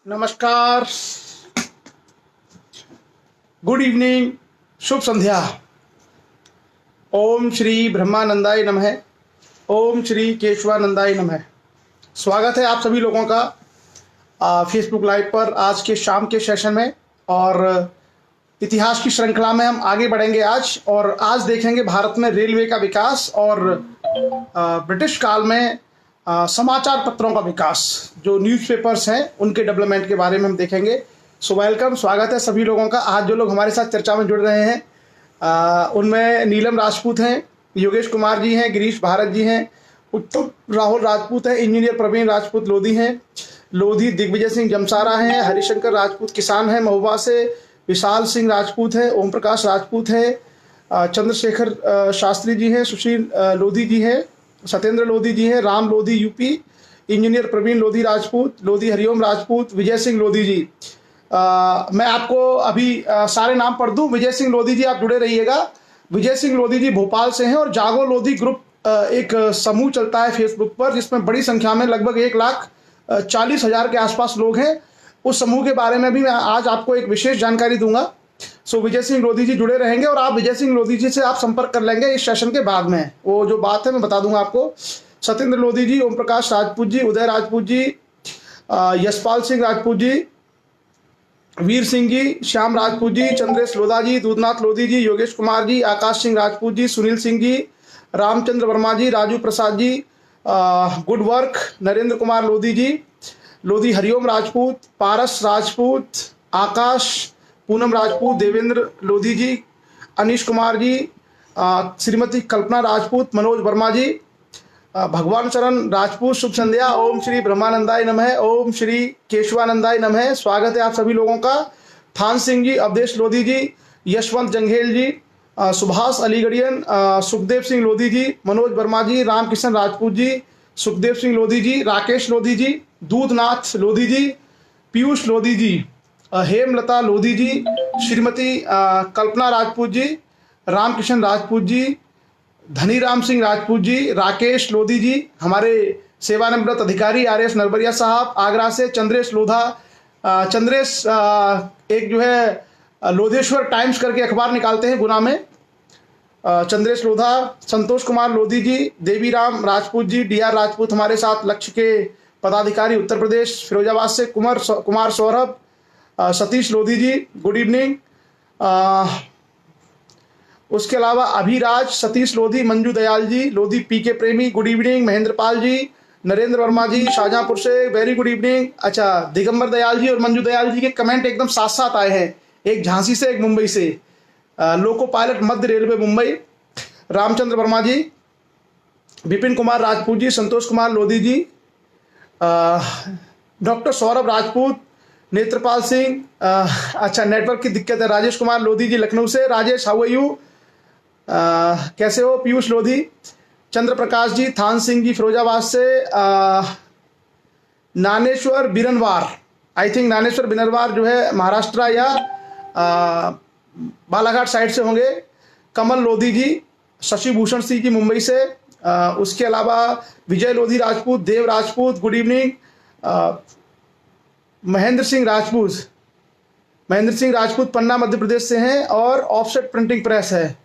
नमस्कार, good evening, शुभ संध्या। ओम श्री ब्रह्मानंदाय नमः। ओम श्री केशवानंदाय नमः। स्वागत है आप सभी लोगों का फेसबुक लाइव पर आज के शाम के सेशन में। और इतिहास की श्रृंखला में हम आगे बढ़ेंगे आज, और आज देखेंगे भारत में रेलवे का विकास और ब्रिटिश काल में समाचार पत्रों का विकास, जो न्यूज़पेपर्स हैं उनके डेवलपमेंट के बारे में हम देखेंगे। सो वेलकम, स्वागत है सभी लोगों का। आज जो लोग हमारे साथ चर्चा में जुड़ रहे हैं उनमें नीलम राजपूत हैं, योगेश कुमार जी हैं, गिरीश भारत जी हैं, उत्तम राहुल राजपूत हैं, इंजीनियर प्रवीण राजपूत लोधी हैं, लोधी दिग्विजय सिंह जमसारा हैं, हरिशंकर राजपूत किसान हैं महुआ से, विशाल सिंह राजपूत है, ओम प्रकाश राजपूत है, चंद्रशेखर शास्त्री जी हैं, सुशील लोधी जी हैं, सत्येंद्र लोधी जी हैं, राम लोधी यूपी, इंजीनियर प्रवीण लोधी राजपूत, लोधी हरिओम राजपूत, विजय सिंह लोधी जी। मैं आपको अभी सारे नाम पढ़ दूं। विजय सिंह लोधी जी आप जुड़े रहिएगा। विजय सिंह लोधी जी भोपाल से हैं और जागो लोधी ग्रुप एक समूह चलता है फेसबुक पर, जिसमें बड़ी संख्या में लगभग 1,40,000 के आसपास लोग हैं। उस समूह के बारे में भी मैं आज आपको एक विशेष जानकारी दूंगा। सो विजय सिंह लोधी जी जुड़े रहेंगे और आप विजय सिंह लोधी जी से आप संपर्क कर लेंगे इस सेशन के बाद में। वो जो बात है मैं बता दूंगा आपको। सत्येंद्र लोधी जी, ओम प्रकाश राजपूत जी, उदय राजपूत जी, यशपाल सिंह राजपूत जी, वीर सिंह जी, श्याम राजपूत जी, चंद्रेश लोधा जी, दूधनाथ लोधी जी, योगेश कुमार जी, आकाश सिंह राजपूत जी, सुनील सिंह जी, रामचंद्र वर्मा जी, राजू प्रसाद जी, गुड वर्क, नरेंद्र कुमार लोधी जी, लोधी हरिओम राजपूत, पारस राजपूत, आकाश, पूनम राजपूत, देवेंद्र लोधी जी, अनीश कुमार जी, श्रीमती कल्पना राजपूत, मनोज वर्मा जी, भगवान शरण राजपूत। शुभ संध्या। ओम श्री ब्रह्मानंदाय नमः। ओम श्री केशवानंदाय नमः। स्वागत है आप सभी लोगों का। थान सिंह जी, अवधेश लोधी जी, यशवंत जंघेल जी, सुभाष अलीगढ़ियन, सुखदेव सिंह लोधी जी, मनोज वर्मा जी, रामकिशन राजपूत जी, सुखदेव सिंह लोधी जी, राकेश लोधी जी, दूधनाथ लोधी जी, पीयूष लोधी जी, हेमलता लोधी जी, श्रीमती कल्पना राजपूत जी, रामकिशन राजपूत जी, धनीराम सिंह राजपूत जी, राकेश लोधी जी, हमारे सेवानिवृत्त अधिकारी आर.एस. नरबरिया साहब आगरा से, चंद्रेश लोधा, चंद्रेश एक जो है लोधेश्वर टाइम्स करके अखबार निकालते हैं गुना में, चंद्रेश लोधा, संतोष कुमार लोधी जी, देवीराम राजपूत जी, डी.आर. राजपूत हमारे साथ, लक्ष्य के पदाधिकारी उत्तर प्रदेश फिरोजाबाद से, कुमार सौरभ, सतीश लोधी जी, गुड इवनिंग। उसके अलावा अभिराज, सतीश लोधी, मंजू दयाल जी, लोधी पीके प्रेमी, गुड इवनिंग। महेंद्र पाल जी, नरेंद्र वर्मा जी, शाहजहांपुर से, वेरी गुड इवनिंग। अच्छा, दिगंबर दयाल जी और मंजू दयाल जी के कमेंट एकदम साथ साथ आए हैं, एक झांसी से एक मुंबई से। लोको पायलट मध्य रेलवे मुंबई, रामचंद्र वर्मा जी, विपिन कुमार राजपूत जी, संतोष कुमार लोधी जी, डॉक्टर सौरभ राजपूत, नेत्रपाल सिंह, अच्छा नेटवर्क की दिक्कत है, राजेश कुमार लोधी जी लखनऊ से। राजेश, हाउ आर यू, कैसे हो? पीयूष लोधी, चंद्र प्रकाश जी, थान सिंह जी फिरोजाबाद से, नानेश्वर बिरनवार, आई थिंक नानेश्वर बिरनवार जो है महाराष्ट्र या बालाघाट साइड से होंगे। कमल लोधी जी, शशि भूषण सिंह जी मुंबई से। उसके अलावा विजय लोधी राजपूत, देव राजपूत, गुड इवनिंग। महेंद्र सिंह राजपूत पन्ना मध्य प्रदेश से हैं और ऑफसेट प्रिंटिंग प्रेस है,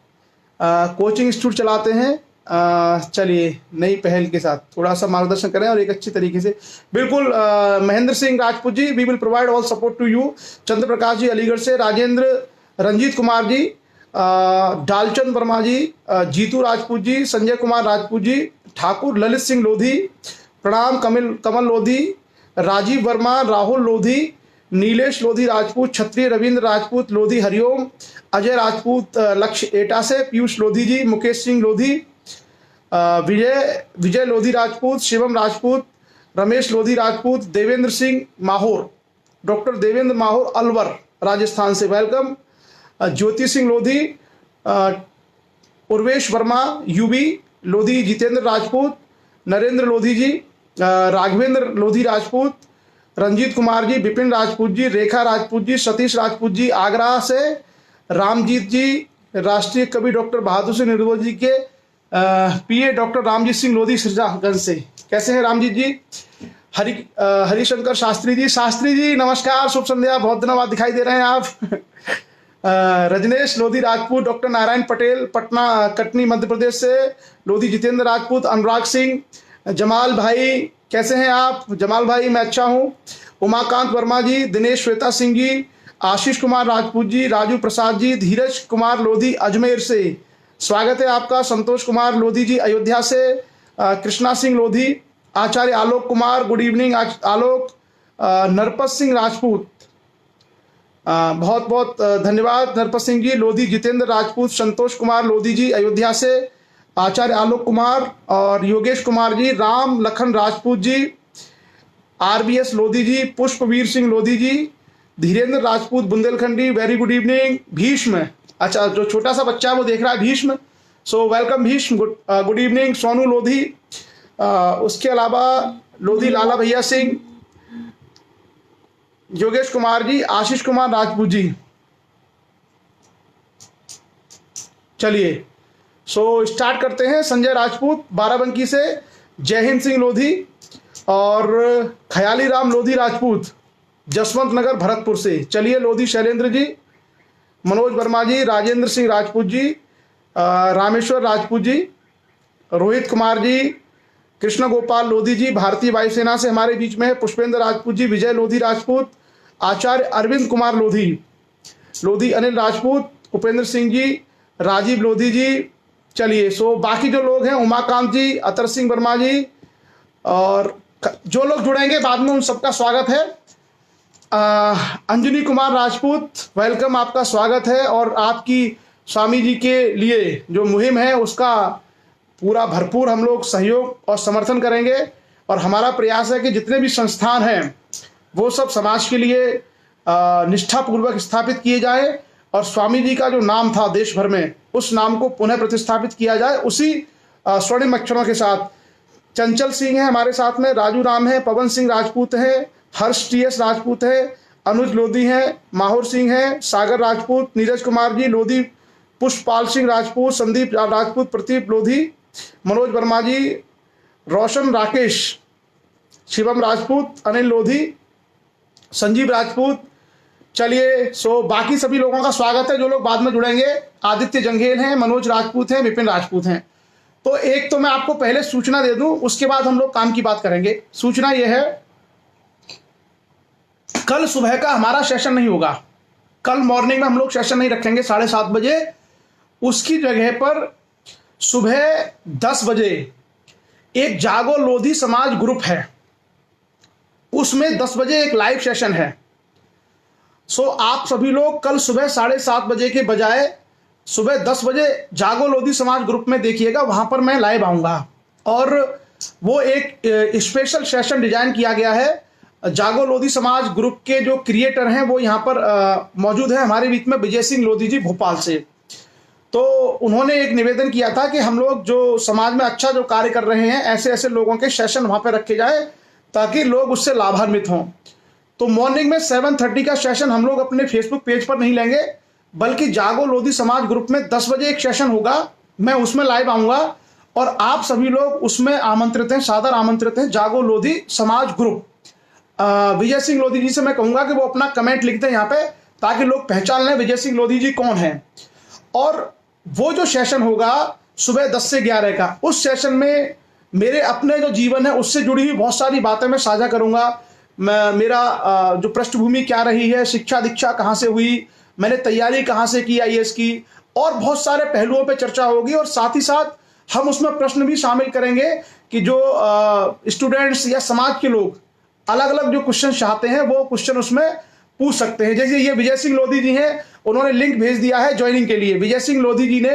कोचिंग इंस्टीट्यूट चलाते हैं। चलिए, नई पहल के साथ थोड़ा सा मार्गदर्शन करें और एक अच्छी तरीके से। बिल्कुल Mahendra Singh Rajput ji, we will provide all support to you. Chandra Prakash ji Aligarh से, राजेंद्र, रंजीत कुमार जी, डालचंद वर्मा जी, जीतू राजपूत जी, संजय कुमार राजपूत जी, ठाकुर ललित सिंह लोधी, प्रणाम कमल लोधी, राजीव वर्मा, राहुल लोधी, नीलेश लोधी राजपूत, क्षत्रिय रविंद्र राजपूत, लोधी हरिओम, अजय राजपूत लक्ष्य एटा से, पीयूष लोधी जी, मुकेश सिंह लोधी, विजय लोधी राजपूत, शिवम राजपूत, रमेश लोधी राजपूत, देवेंद्र सिंह माहौर, डॉक्टर देवेंद्र माहौर अलवर राजस्थान से, वेलकम। ज्योति सिंह लोधी, उर्वेश वर्मा यूबी लोधी, जितेंद्र राजपूत, नरेंद्र लोधी जी, राघवेंद्र लोधी राजपूत, रंजीत कुमार जी, विपिन राजपूत जी, रेखा राजपूत जी, सतीश राजपूत जी आगरा से, रामजीत जी, राष्ट्रीय कवि डॉक्टर बहादुर सिंह निर्मल जी के पीए डॉक्टर रामजीत सिंह लोधी सिरजागंज से। कैसे हैं रामजीत जी? हरिशंकर शास्त्री जी नमस्कार, शुभ संध्या, बहुत दिनों बाद दिखाई दे रहे हैं आप। रजनेश लोधी राजपूत, डॉक्टर नारायण पटेल पटना कटनी मध्य प्रदेश से, लोधी जितेंद्र राजपूत, अनुराग सिंह, जमाल भाई कैसे हैं आप? जमाल भाई मैं अच्छा हूं। उमाकांत वर्मा जी, दिनेश श्वेता सिंह जी, आशीष कुमार राजपूत जी, राजू प्रसाद जी, धीरज कुमार लोधी अजमेर से स्वागत है आपका। संतोष कुमार लोधी जी अयोध्या से, कृष्णा सिंह लोधी, आचार्य आलोक कुमार, गुड इवनिंग आलोक, नरपत सिंह राजपूत, बहुत बहुत धन्यवाद नरपत सिंह जी। लोधी जितेंद्र राजपूत, संतोष कुमार लोधी जी अयोध्या से, आचार्य आलोक कुमार और Yogesh Kumar ji, Ram Lakhan Rajput ji, RBS Lodhi ji, Pushpveer Singh Lodhi ji, Dhirendra Rajput Bundelkhandi, very good evening. Bhishma, अच्छा जो छोटा सा बच्चा है वो देख रहा है Bhishma, so welcome Bhishma, good evening. Sonu Lodhi, उसके अलावा लोधी लाला भैया सिंह, योगेश कुमार जी, आशीष कुमार राजपूत जी। चलिए सो स्टार्ट करते हैं। संजय राजपूत बाराबंकी से, जय हिंद सिंह लोधी और खयाली राम लोधी राजपूत जसवंत नगर भरतपुर से। चलिए लोधी शैलेंद्र जी, मनोज वर्मा जी, राजेंद्र सिंह राजपूत जी, रामेश्वर राजपूत जी, रोहित कुमार जी, कृष्ण गोपाल लोधी जी भारतीय वायुसेना से हमारे बीच में है, पुष्पेंद्र राजपूत जी, विजय लोधी राजपूत, आचार्य अरविंद कुमार लोधी, लोधी अनिल राजपूत, उपेंद्र सिंह जी, राजीव लोधी जी। चलिए सो बाकी जो लोग हैं, उमाकांत जी, अतर सिंह वर्मा जी और जो लोग जुड़ेंगे बाद में उन सबका स्वागत है। अंजनी कुमार राजपूत वेलकम, आपका स्वागत है। और आपकी स्वामी जी के लिए जो मुहिम है उसका पूरा भरपूर हम लोग सहयोग और समर्थन करेंगे। और हमारा प्रयास है कि जितने भी संस्थान हैं वो सब समाज के लिए निष्ठापूर्वक स्थापित किए जाए और स्वामी जी का जो नाम था देश भर में उस नाम को पुनः प्रतिस्थापित किया जाए उसी स्वर्णिम अक्षरों के साथ। चंचल सिंह है हमारे साथ में, राजू राम है, पवन सिंह राजपूत है, हर्ष टीएस राजपूत है, अनुज लोधी है, माहौर सिंह है, सागर राजपूत, नीरज कुमार जी लोधी, पुष्पपाल सिंह राजपूत, संदीप राजपूत, प्रदीप लोधी, मनोज वर्मा जी, रोशन राकेश, शिवम राजपूत, अनिल लोधी, संजीव राजपूत। चलिए सो बाकी सभी लोगों का स्वागत है जो लोग बाद में जुड़ेंगे। आदित्य जंघेल हैं, मनोज राजपूत हैं, विपिन राजपूत हैं। तो एक तो मैं आपको पहले सूचना दे दूं, उसके बाद हम लोग काम की बात करेंगे। सूचना यह है, कल सुबह का हमारा सेशन नहीं होगा। कल मॉर्निंग में हम लोग सेशन नहीं रखेंगे 7:30 बजे। उसकी जगह पर सुबह 10 बजे एक जागो लोधी समाज ग्रुप है, उसमें 10 बजे एक लाइव सेशन है। सो आप सभी लोग कल सुबह 7:30 बजे के बजाय सुबह 10 बजे जागो लोधी समाज ग्रुप में देखिएगा, वहां पर मैं लाइव आऊंगा। और वो एक स्पेशल सेशन डिजाइन किया गया है। जागो लोधी समाज ग्रुप के जो क्रिएटर हैं वो यहाँ पर मौजूद है हमारे बीच में, विजय सिंह लोधी जी भोपाल से। तो उन्होंने एक निवेदन किया था कि हम लोग जो समाज में अच्छा जो कार्य कर रहे हैं ऐसे ऐसे लोगों के सेशन वहां पर रखे जाए ताकि लोग उससे लाभान्वित हों। तो मॉर्निंग में 7:30 का सेशन हम लोग अपने फेसबुक पेज पर नहीं लेंगे, बल्कि जागो लोधी समाज ग्रुप में 10 बजे एक सेशन होगा, मैं उसमें लाइव आऊंगा और आप सभी लोग उसमें आमंत्रित हैं, सादर आमंत्रित हैं। जागो लोधी समाज ग्रुप, विजय सिंह लोधी जी से मैं कहूंगा कि वो अपना कमेंट लिख दें यहाँ पे ताकि लोग पहचान लें विजय सिंह लोधी जी कौन है। और वो जो सेशन होगा सुबह 10 से 11 का, उस सेशन में मेरे अपने जो जीवन है उससे जुड़ी हुई बहुत सारी बातें मैं साझा करूंगा। मेरा जो पृष्ठभूमि क्या रही है, शिक्षा दीक्षा कहाँ से हुई, मैंने तैयारी कहाँ से की आईएएस की, और बहुत सारे पहलुओं पे चर्चा होगी। और साथ ही साथ हम उसमें प्रश्न भी शामिल करेंगे कि जो स्टूडेंट्स या समाज के लोग अलग अलग जो क्वेश्चन चाहते हैं वो क्वेश्चन उसमें पूछ सकते हैं। जैसे ये विजय सिंह लोधी जी हैं, उन्होंने लिंक भेज दिया है ज्वाइनिंग के लिए। विजय सिंह लोधी जी ने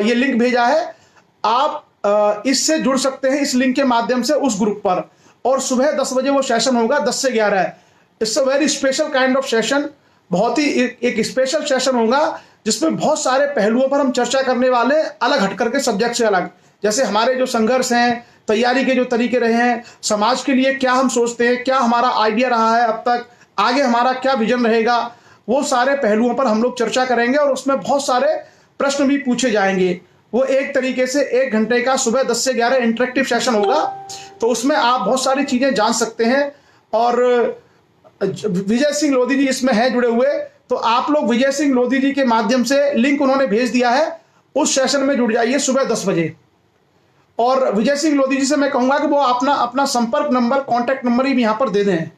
ये लिंक भेजा है, आप इससे जुड़ सकते हैं इस लिंक के माध्यम से उस ग्रुप पर। और सुबह 10 बजे वो सेशन होगा, 10 से 11 है। It's a very special kind of session, बहुत ही एक स्पेशल सेशन होगा जिसमें बहुत सारे पहलुओं पर हम चर्चा करने वाले, अलग हटकर के सब्जेक्ट से अलग। जैसे हमारे जो संघर्ष हैं, तैयारी के जो तरीके रहे हैं, समाज के लिए क्या हम सोचते हैं, क्या हमारा आइडिया रहा है अब तक, आगे हमारा क्या विजन रहेगा, वो सारे पहलुओं पर हम लोग चर्चा करेंगे और उसमें बहुत सारे प्रश्न भी पूछे जाएंगे। वो एक तरीके से 1 घंटे का सुबह 10 से 11 इंटरेक्टिव सेशन होगा। तो उसमें आप बहुत सारी चीजें जान सकते हैं। और विजय सिंह लोधी जी इसमें हैं जुड़े हुए, तो आप लोग विजय सिंह लोधी जी के माध्यम से लिंक उन्होंने भेज दिया है, उस सेशन में जुड़ जाइए सुबह 10 बजे। और विजय सिंह लोधी जी से मैं कहूंगा कि वो अपना संपर्क नंबर, कॉन्टैक्ट नंबर ही यहां पर दे दें।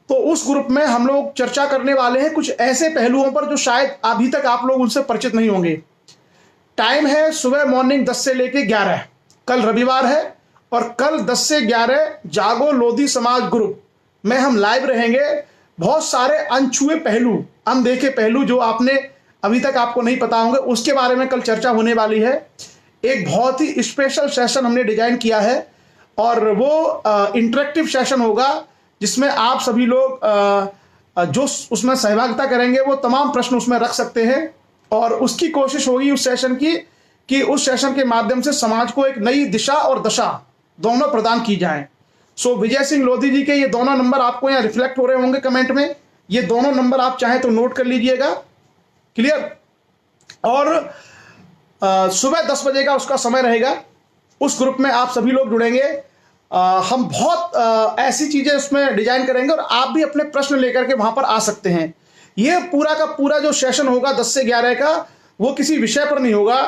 तो उस ग्रुप में हम लोग चर्चा करने वाले हैं कुछ ऐसे पहलुओं पर जो शायद अभी तक आप लोग उनसे परिचित नहीं होंगे। टाइम है सुबह मॉर्निंग 10 से लेके 11, कल रविवार है, और कल 10 से 11 जागो लोधी समाज ग्रुप में हम लाइव रहेंगे। बहुत सारे अनछुए पहलू, अनदेखे पहलू जो आपने अभी तक आपको नहीं पता होंगे, उसके बारे में कल चर्चा होने वाली है। एक बहुत ही स्पेशल सेशन हमने डिजाइन किया है, और वो इंटरेक्टिव सेशन होगा जिसमें आप सभी लोग जो उसमें सहभागिता करेंगे वो तमाम प्रश्न उसमें रख सकते हैं। और उसकी कोशिश होगी उस सेशन की कि उस सेशन के माध्यम से समाज को एक नई दिशा और दशा दोनों प्रदान की जाए। सो विजय सिंह लोधी जी के ये दोनों नंबर आपको यहाँ रिफ्लेक्ट हो रहे होंगे कमेंट में, ये दोनों नंबर आप चाहें तो नोट कर लीजिएगा। क्लियर? और सुबह 10 बजे का उसका समय रहेगा। उस ग्रुप में आप सभी लोग जुड़ेंगे। हम बहुत ऐसी चीजें उसमें डिजाइन करेंगे, और आप भी अपने प्रश्न लेकर के वहां पर आ सकते हैं। ये पूरा का पूरा जो सेशन होगा 10 से 11 का, वो किसी विषय पर नहीं होगा।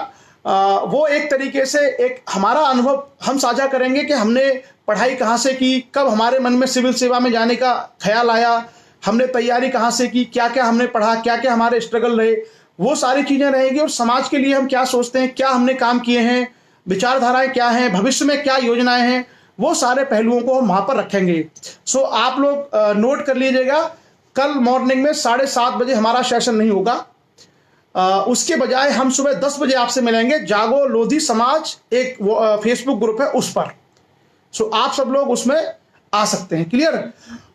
वो एक तरीके से एक हमारा अनुभव हम साझा करेंगे कि हमने पढ़ाई कहाँ से की, कब हमारे मन में सिविल सेवा में जाने का ख्याल आया, हमने तैयारी कहाँ से की, क्या क्या हमने पढ़ा, क्या क्या हमारे स्ट्रगल रहे, वो सारी चीजें रहेंगी। और समाज के लिए हम क्या सोचते हैं, क्या हमने काम किए हैं, विचारधाराएं क्या हैं, भविष्य में क्या योजनाएं हैं, वो सारे पहलुओं को हम वहां पर रखेंगे। सो आप लोग नोट कर लीजिएगा, कल मॉर्निंग में 7:30 बजे हमारा सेशन नहीं होगा। उसके बजाय हम सुबह 10 बजे आपसे मिलेंगे। जागो लोधी समाज एक फेसबुक ग्रुप है उस पर। सो आप सब लोग उसमें आ सकते हैं। Clear?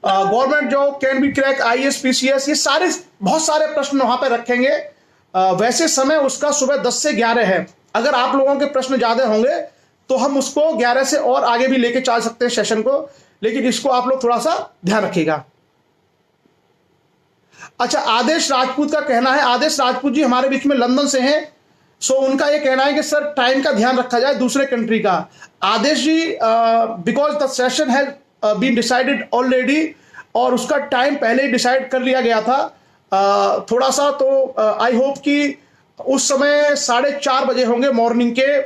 Government job, can be crack, IAS PCS, ये सारे बहुत सारे प्रश्न वहां पर रखेंगे। वैसे समय उसका सुबह 10 से 11 है। अगर आप लोगों के प्रश्न ज्यादा होंगे तो हम उसको 11 से और आगे भी लेके चल सकते हैं सेशन को, लेकिन इसको आप लोग थोड़ा सा ध्यान रखिएगा। अच्छा, आदेश राजपूत का कहना है, आदेश राजपूत जी हमारे बीच में लंदन से हैं। सो उनका ये कहना है कि सर टाइम का ध्यान रखा जाए दूसरे कंट्री का। Aadesh ji, because the session has been decided already, और उसका टाइम पहले ही डिसाइड कर लिया गया था। थोड़ा सा तो आई होप कि उस समय 4:30 बजे होंगे मॉर्निंग के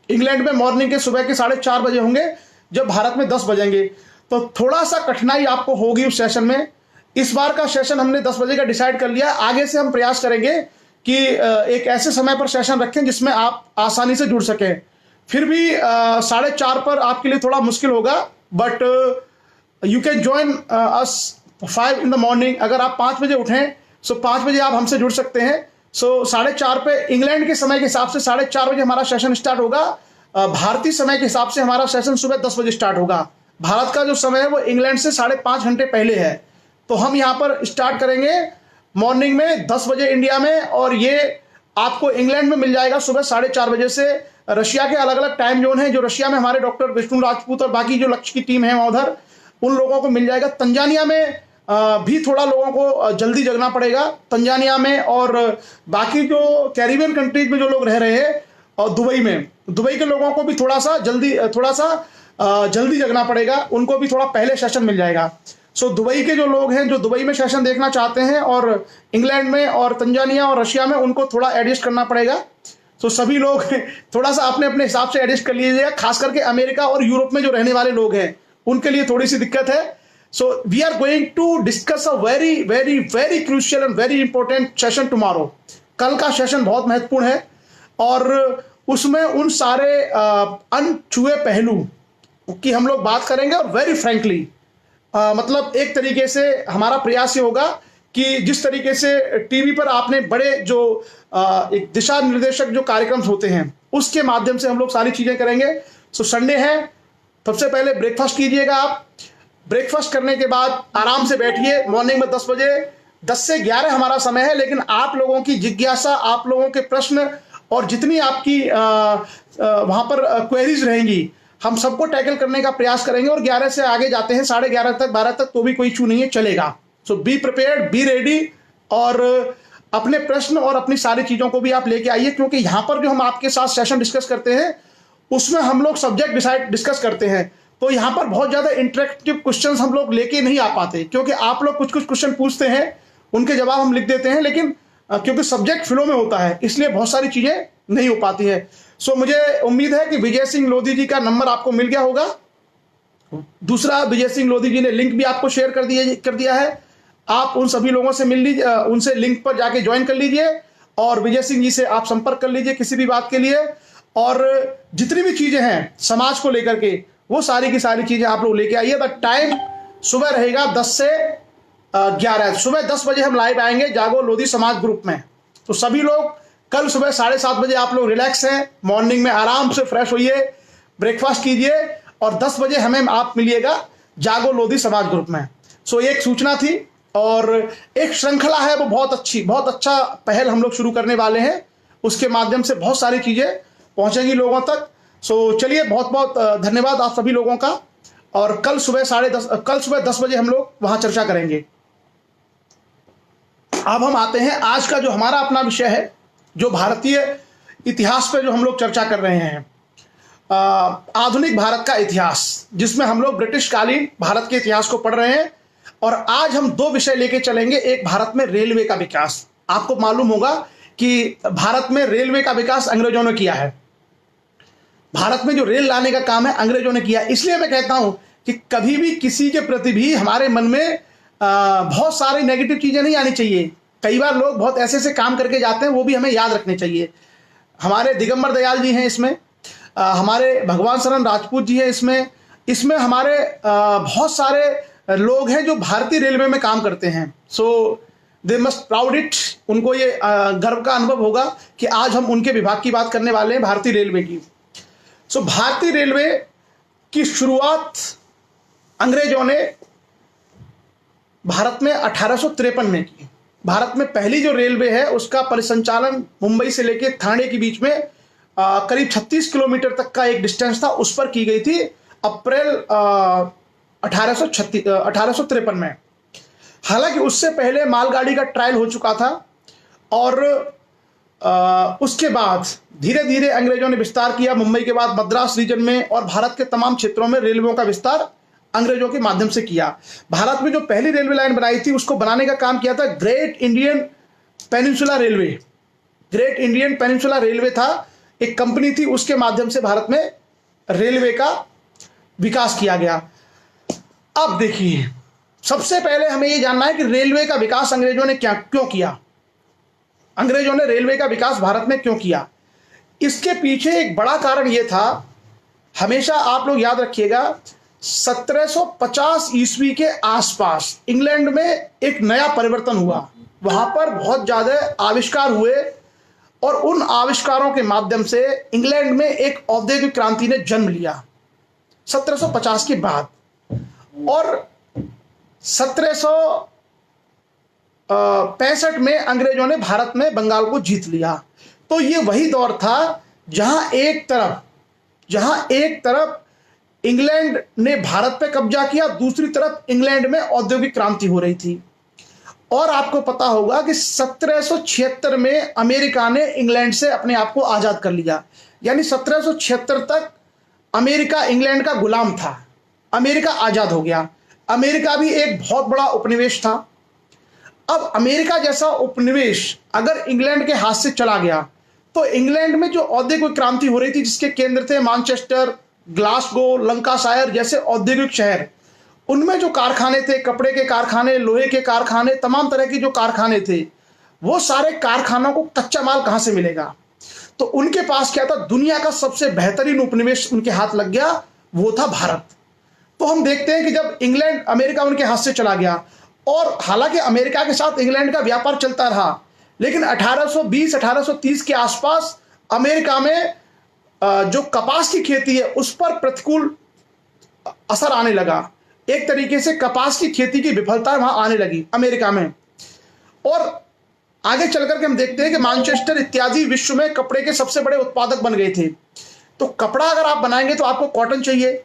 इंग्लैंड में मॉर्निंग के सुबह के 4:30 बजे होंगे, जब भारत में 10 बजेंगे। तो थोड़ा सा कठिनाई आपको होगी उस सेशन में। इस बार का सेशन हमने 10 बजे का डिसाइड कर लिया। आगे से हम प्रयास करेंगे कि एक ऐसे समय पर सेशन रखें जिसमें आप आसानी से जुड़ सकें। फिर भी 4:30 पर आपके लिए थोड़ा मुश्किल होगा, but you can join us 5 in the morning। अगर आप 5 बजे उठें सो 5 बजे आप हमसे जुड़ सकते हैं। सो 4:30 पे इंग्लैंड के समय के हिसाब से 4:30 बजे हमारा सेशन स्टार्ट होगा। भारतीय समय के हिसाब से हमारा सेशन सुबह 10 बजे स्टार्ट होगा। भारत का जो समय है वो इंग्लैंड से 5.5 घंटे पहले है। तो हम यहाँ पर स्टार्ट करेंगे मॉर्निंग में 10 बजे इंडिया में, और ये आपको इंग्लैंड में मिल जाएगा सुबह 4:30 बजे से। रशिया के अलग अलग टाइम जोन है, जो रशिया में हमारे डॉक्टर विष्णु राजपूत और बाकी जो लक्ष्य की टीम है वहाँ उधर, उन लोगों को मिल जाएगा। तंजानिया में भी थोड़ा लोगों को जल्दी जगना पड़ेगा तंजानिया में, और बाकी जो कैरिबियन कंट्रीज में जो लोग रह रहे हैं, और दुबई के लोगों को भी थोड़ा सा जल्दी जगना पड़ेगा, उनको भी थोड़ा पहले सेशन मिल जाएगा। सो दुबई के जो लोग हैं जो दुबई में सेशन देखना चाहते हैं, और इंग्लैंड में और तंजानिया और रशिया में, उनको थोड़ा एडजस्ट करना पड़ेगा। सो सभी लोग थोड़ा सा अपने अपने हिसाब से एडजस्ट कर लीजिएगा। खास करके अमेरिका और यूरोप में जो रहने वाले लोग हैं उनके लिए थोड़ी सी दिक्कत है। So we are going to discuss a very crucial and very important session tomorrow। कल का सेशन बहुत महत्वपूर्ण है, और उसमें उन सारे अनछुए पहलू की हम लोग बात करेंगे। और वेरी फ्रैंकली मतलब एक तरीके से हमारा प्रयास ये होगा कि जिस तरीके से टीवी पर आपने बड़े जो एक दिशा निर्देशक जो कार्यक्रम होते हैं उसके माध्यम से हम लोग सारी चीजें करेंगे। सो संडे है, सबसे पहले ब्रेकफास्ट कीजिएगा। आप ब्रेकफास्ट करने के बाद आराम से बैठिए। मॉर्निंग में 10 बजे 10 से 11 हमारा समय है, लेकिन आप लोगों की जिज्ञासा, आप लोगों के प्रश्न और जितनी आपकी वहां पर क्वेरीज रहेंगी, हम सबको टैकल करने का प्रयास करेंगे। और 11 से आगे जाते हैं 11:30 तक, 12 तक, तो भी कोई इशू नहीं है, चलेगा। सो बी प्रिपेयर्ड, बी रेडी। और अपने प्रश्न और अपनी सारी चीज़ों को भी आप लेके आइए, क्योंकि यहाँ पर जो हम आपके साथ सेशन डिस्कस करते हैं उसमें हम लोग सब्जेक्ट डिस्कस करते हैं। तो यहाँ पर बहुत ज़्यादा इंटरेक्टिव क्वेश्चंस हम लोग लेके नहीं आ पाते, क्योंकि आप लोग कुछ कुछ क्वेश्चन पूछते हैं, उनके जवाब हम लिख देते हैं, लेकिन क्योंकि सब्जेक्ट फ्लो में होता है इसलिए बहुत सारी चीज़ें नहीं हो पाती है। सो मुझे उम्मीद है कि विजय सिंह लोधी जी का नंबर आपको मिल गया होगा। दूसरा, विजय सिंह लोधी जी ने लिंक भी आपको शेयर कर दिया है। आप उन सभी लोगों से मिल लीजिए, उनसे लिंक पर जाके ज्वाइन कर लीजिए और विजय सिंह जी से आप संपर्क कर लीजिए किसी भी बात के लिए। और जितनी भी चीज़ें हैं समाज को लेकर के, वो सारी की सारी चीज़ें आप लोग लेके आइए। बट टाइम सुबह रहेगा 10 से 11। सुबह 10 बजे हम लाइव आएंगे जागो लोधी समाज ग्रुप में। तो सभी लोग कल सुबह 7:30 बजे आप लोग रिलैक्स हैं, मॉर्निंग में आराम से फ्रेश होइए, ब्रेकफास्ट कीजिए और 10 बजे हमें आप मिलिएगा जागो लोधी समाज ग्रुप में। सो एक सूचना थी और एक श्रृंखला है, वो बहुत अच्छा पहल हम लोग शुरू करने वाले हैं। उसके माध्यम से बहुत सारी चीज़ें पहुंचेंगी लोगों तक। सो चलिए, बहुत बहुत धन्यवाद आप सभी लोगों का। और कल सुबह 10 बजे हम लोग वहां चर्चा करेंगे। अब हम आते हैं आज का जो हमारा अपना विषय है, जो भारतीय इतिहास पे जो हम लोग चर्चा कर रहे हैं, आधुनिक भारत का इतिहास, जिसमें हम लोग ब्रिटिश कालीन भारत के इतिहास को पढ़ रहे हैं। और आज हम 2 विषय लेके चलेंगे। एक, भारत में रेलवे का विकास। आपको मालूम होगा कि भारत में रेलवे का विकास अंग्रेजों ने किया है। भारत में जो रेल लाने का काम है अंग्रेजों ने किया। इसलिए मैं कहता हूं कि कभी भी किसी के प्रति भी हमारे मन में बहुत सारी नेगेटिव चीजें नहीं आनी चाहिए। कई बार लोग बहुत ऐसे काम करके जाते हैं, वो भी हमें याद रखने चाहिए। हमारे दिगंबर दयाल जी हैं इसमें, हमारे भगवान शरण राजपूत जी हैं इसमें हमारे बहुत सारे लोग हैं जो भारतीय रेलवे में काम करते हैं। सो दे मस्ट प्राउड इट। उनको ये गर्व का अनुभव होगा कि आज हम उनके विभाग की बात करने वाले हैं, भारतीय रेलवे की। सो भारतीय रेलवे की शुरुआत अंग्रेजों ने भारत में 1853 में की। भारत में पहली जो रेलवे है उसका परिसंचालन मुंबई से लेकर ठाणे के बीच में करीब 36 किलोमीटर तक का एक डिस्टेंस था, उस पर की गई थी अप्रैल 1853 में। हालांकि उससे पहले मालगाड़ी का ट्रायल हो चुका था और उसके बाद धीरे धीरे अंग्रेजों ने विस्तार किया। मुंबई के बाद मद्रास रीजन में और भारत के तमाम क्षेत्रों में रेलवेयों का विस्तार अंग्रेजों के माध्यम से किया। भारत में जो पहली रेलवे लाइन बनाई थी उसको बनाने का काम किया था great Indian peninsula railway. Great Indian peninsula railway था, एक कंपनी थी, उसके माध्यम से भारत में रेलवे का विकास किया गया। अब देखिए, सबसे पहले हमें यह जानना है कि रेलवे का विकास अंग्रेजों ने क्यों किया। अंग्रेजों ने रेलवे का विकास भारत में क्यों किया? इसके पीछे एक बड़ा कारण यह था, हमेशा आप लोग याद रखिएगा, 1750 ईस्वी के आसपास इंग्लैंड में एक नया परिवर्तन हुआ। वहां पर बहुत ज्यादा आविष्कार हुए और उन आविष्कारों के माध्यम से इंग्लैंड में एक औद्योगिक क्रांति ने जन्म लिया 1750 के बाद। और 1765 में अंग्रेजों ने भारत में बंगाल को जीत लिया। तो ये वही दौर था जहां एक तरफ इंग्लैंड ने भारत पे कब्जा किया, दूसरी तरफ इंग्लैंड में औद्योगिक क्रांति हो रही थी। और आपको पता होगा कि 1776 में अमेरिका ने इंग्लैंड से अपने आप को आजाद कर लिया। यानी 1776 तक अमेरिका इंग्लैंड का गुलाम था। अमेरिका आजाद हो गया। अमेरिका भी एक बहुत बड़ा उपनिवेश था। अब अमेरिका जैसा उपनिवेश अगर इंग्लैंड के हाथ से चला गया तो इंग्लैंड में जो औद्योगिक क्रांति हो रही थी, जिसके केंद्र थे मैनचेस्टर, ग्लासगो, लंकाशायर जैसे औद्योगिक शहर, उनमें जो कारखाने थे, कपड़े के कारखाने, लोहे के कारखाने, तमाम तरह की जो कारखाने थे, वो सारे कारखानों को कच्चा माल कहां से मिलेगा? तो उनके पास क्या था? दुनिया का सबसे बेहतरीन उपनिवेश उनके हाथ लग गया, वो था भारत। तो हम देखते हैं कि जब अमेरिका उनके हाथ से चला गया, और हालांकि अमेरिका के साथ इंग्लैंड का व्यापार चलता रहा, लेकिन 1820-1830 के आसपास अमेरिका में जो कपास की खेती है उस पर प्रतिकूल असर आने लगा। एक तरीके से कपास की खेती की विफलता वहां आने लगी अमेरिका में। और आगे चलकर के हम देखते हैं कि मैनचेस्टर इत्यादि विश्व में कपड़े के सबसे बड़े उत्पादक बन गए थे। तो कपड़ा अगर आप बनाएंगे तो आपको कॉटन चाहिए,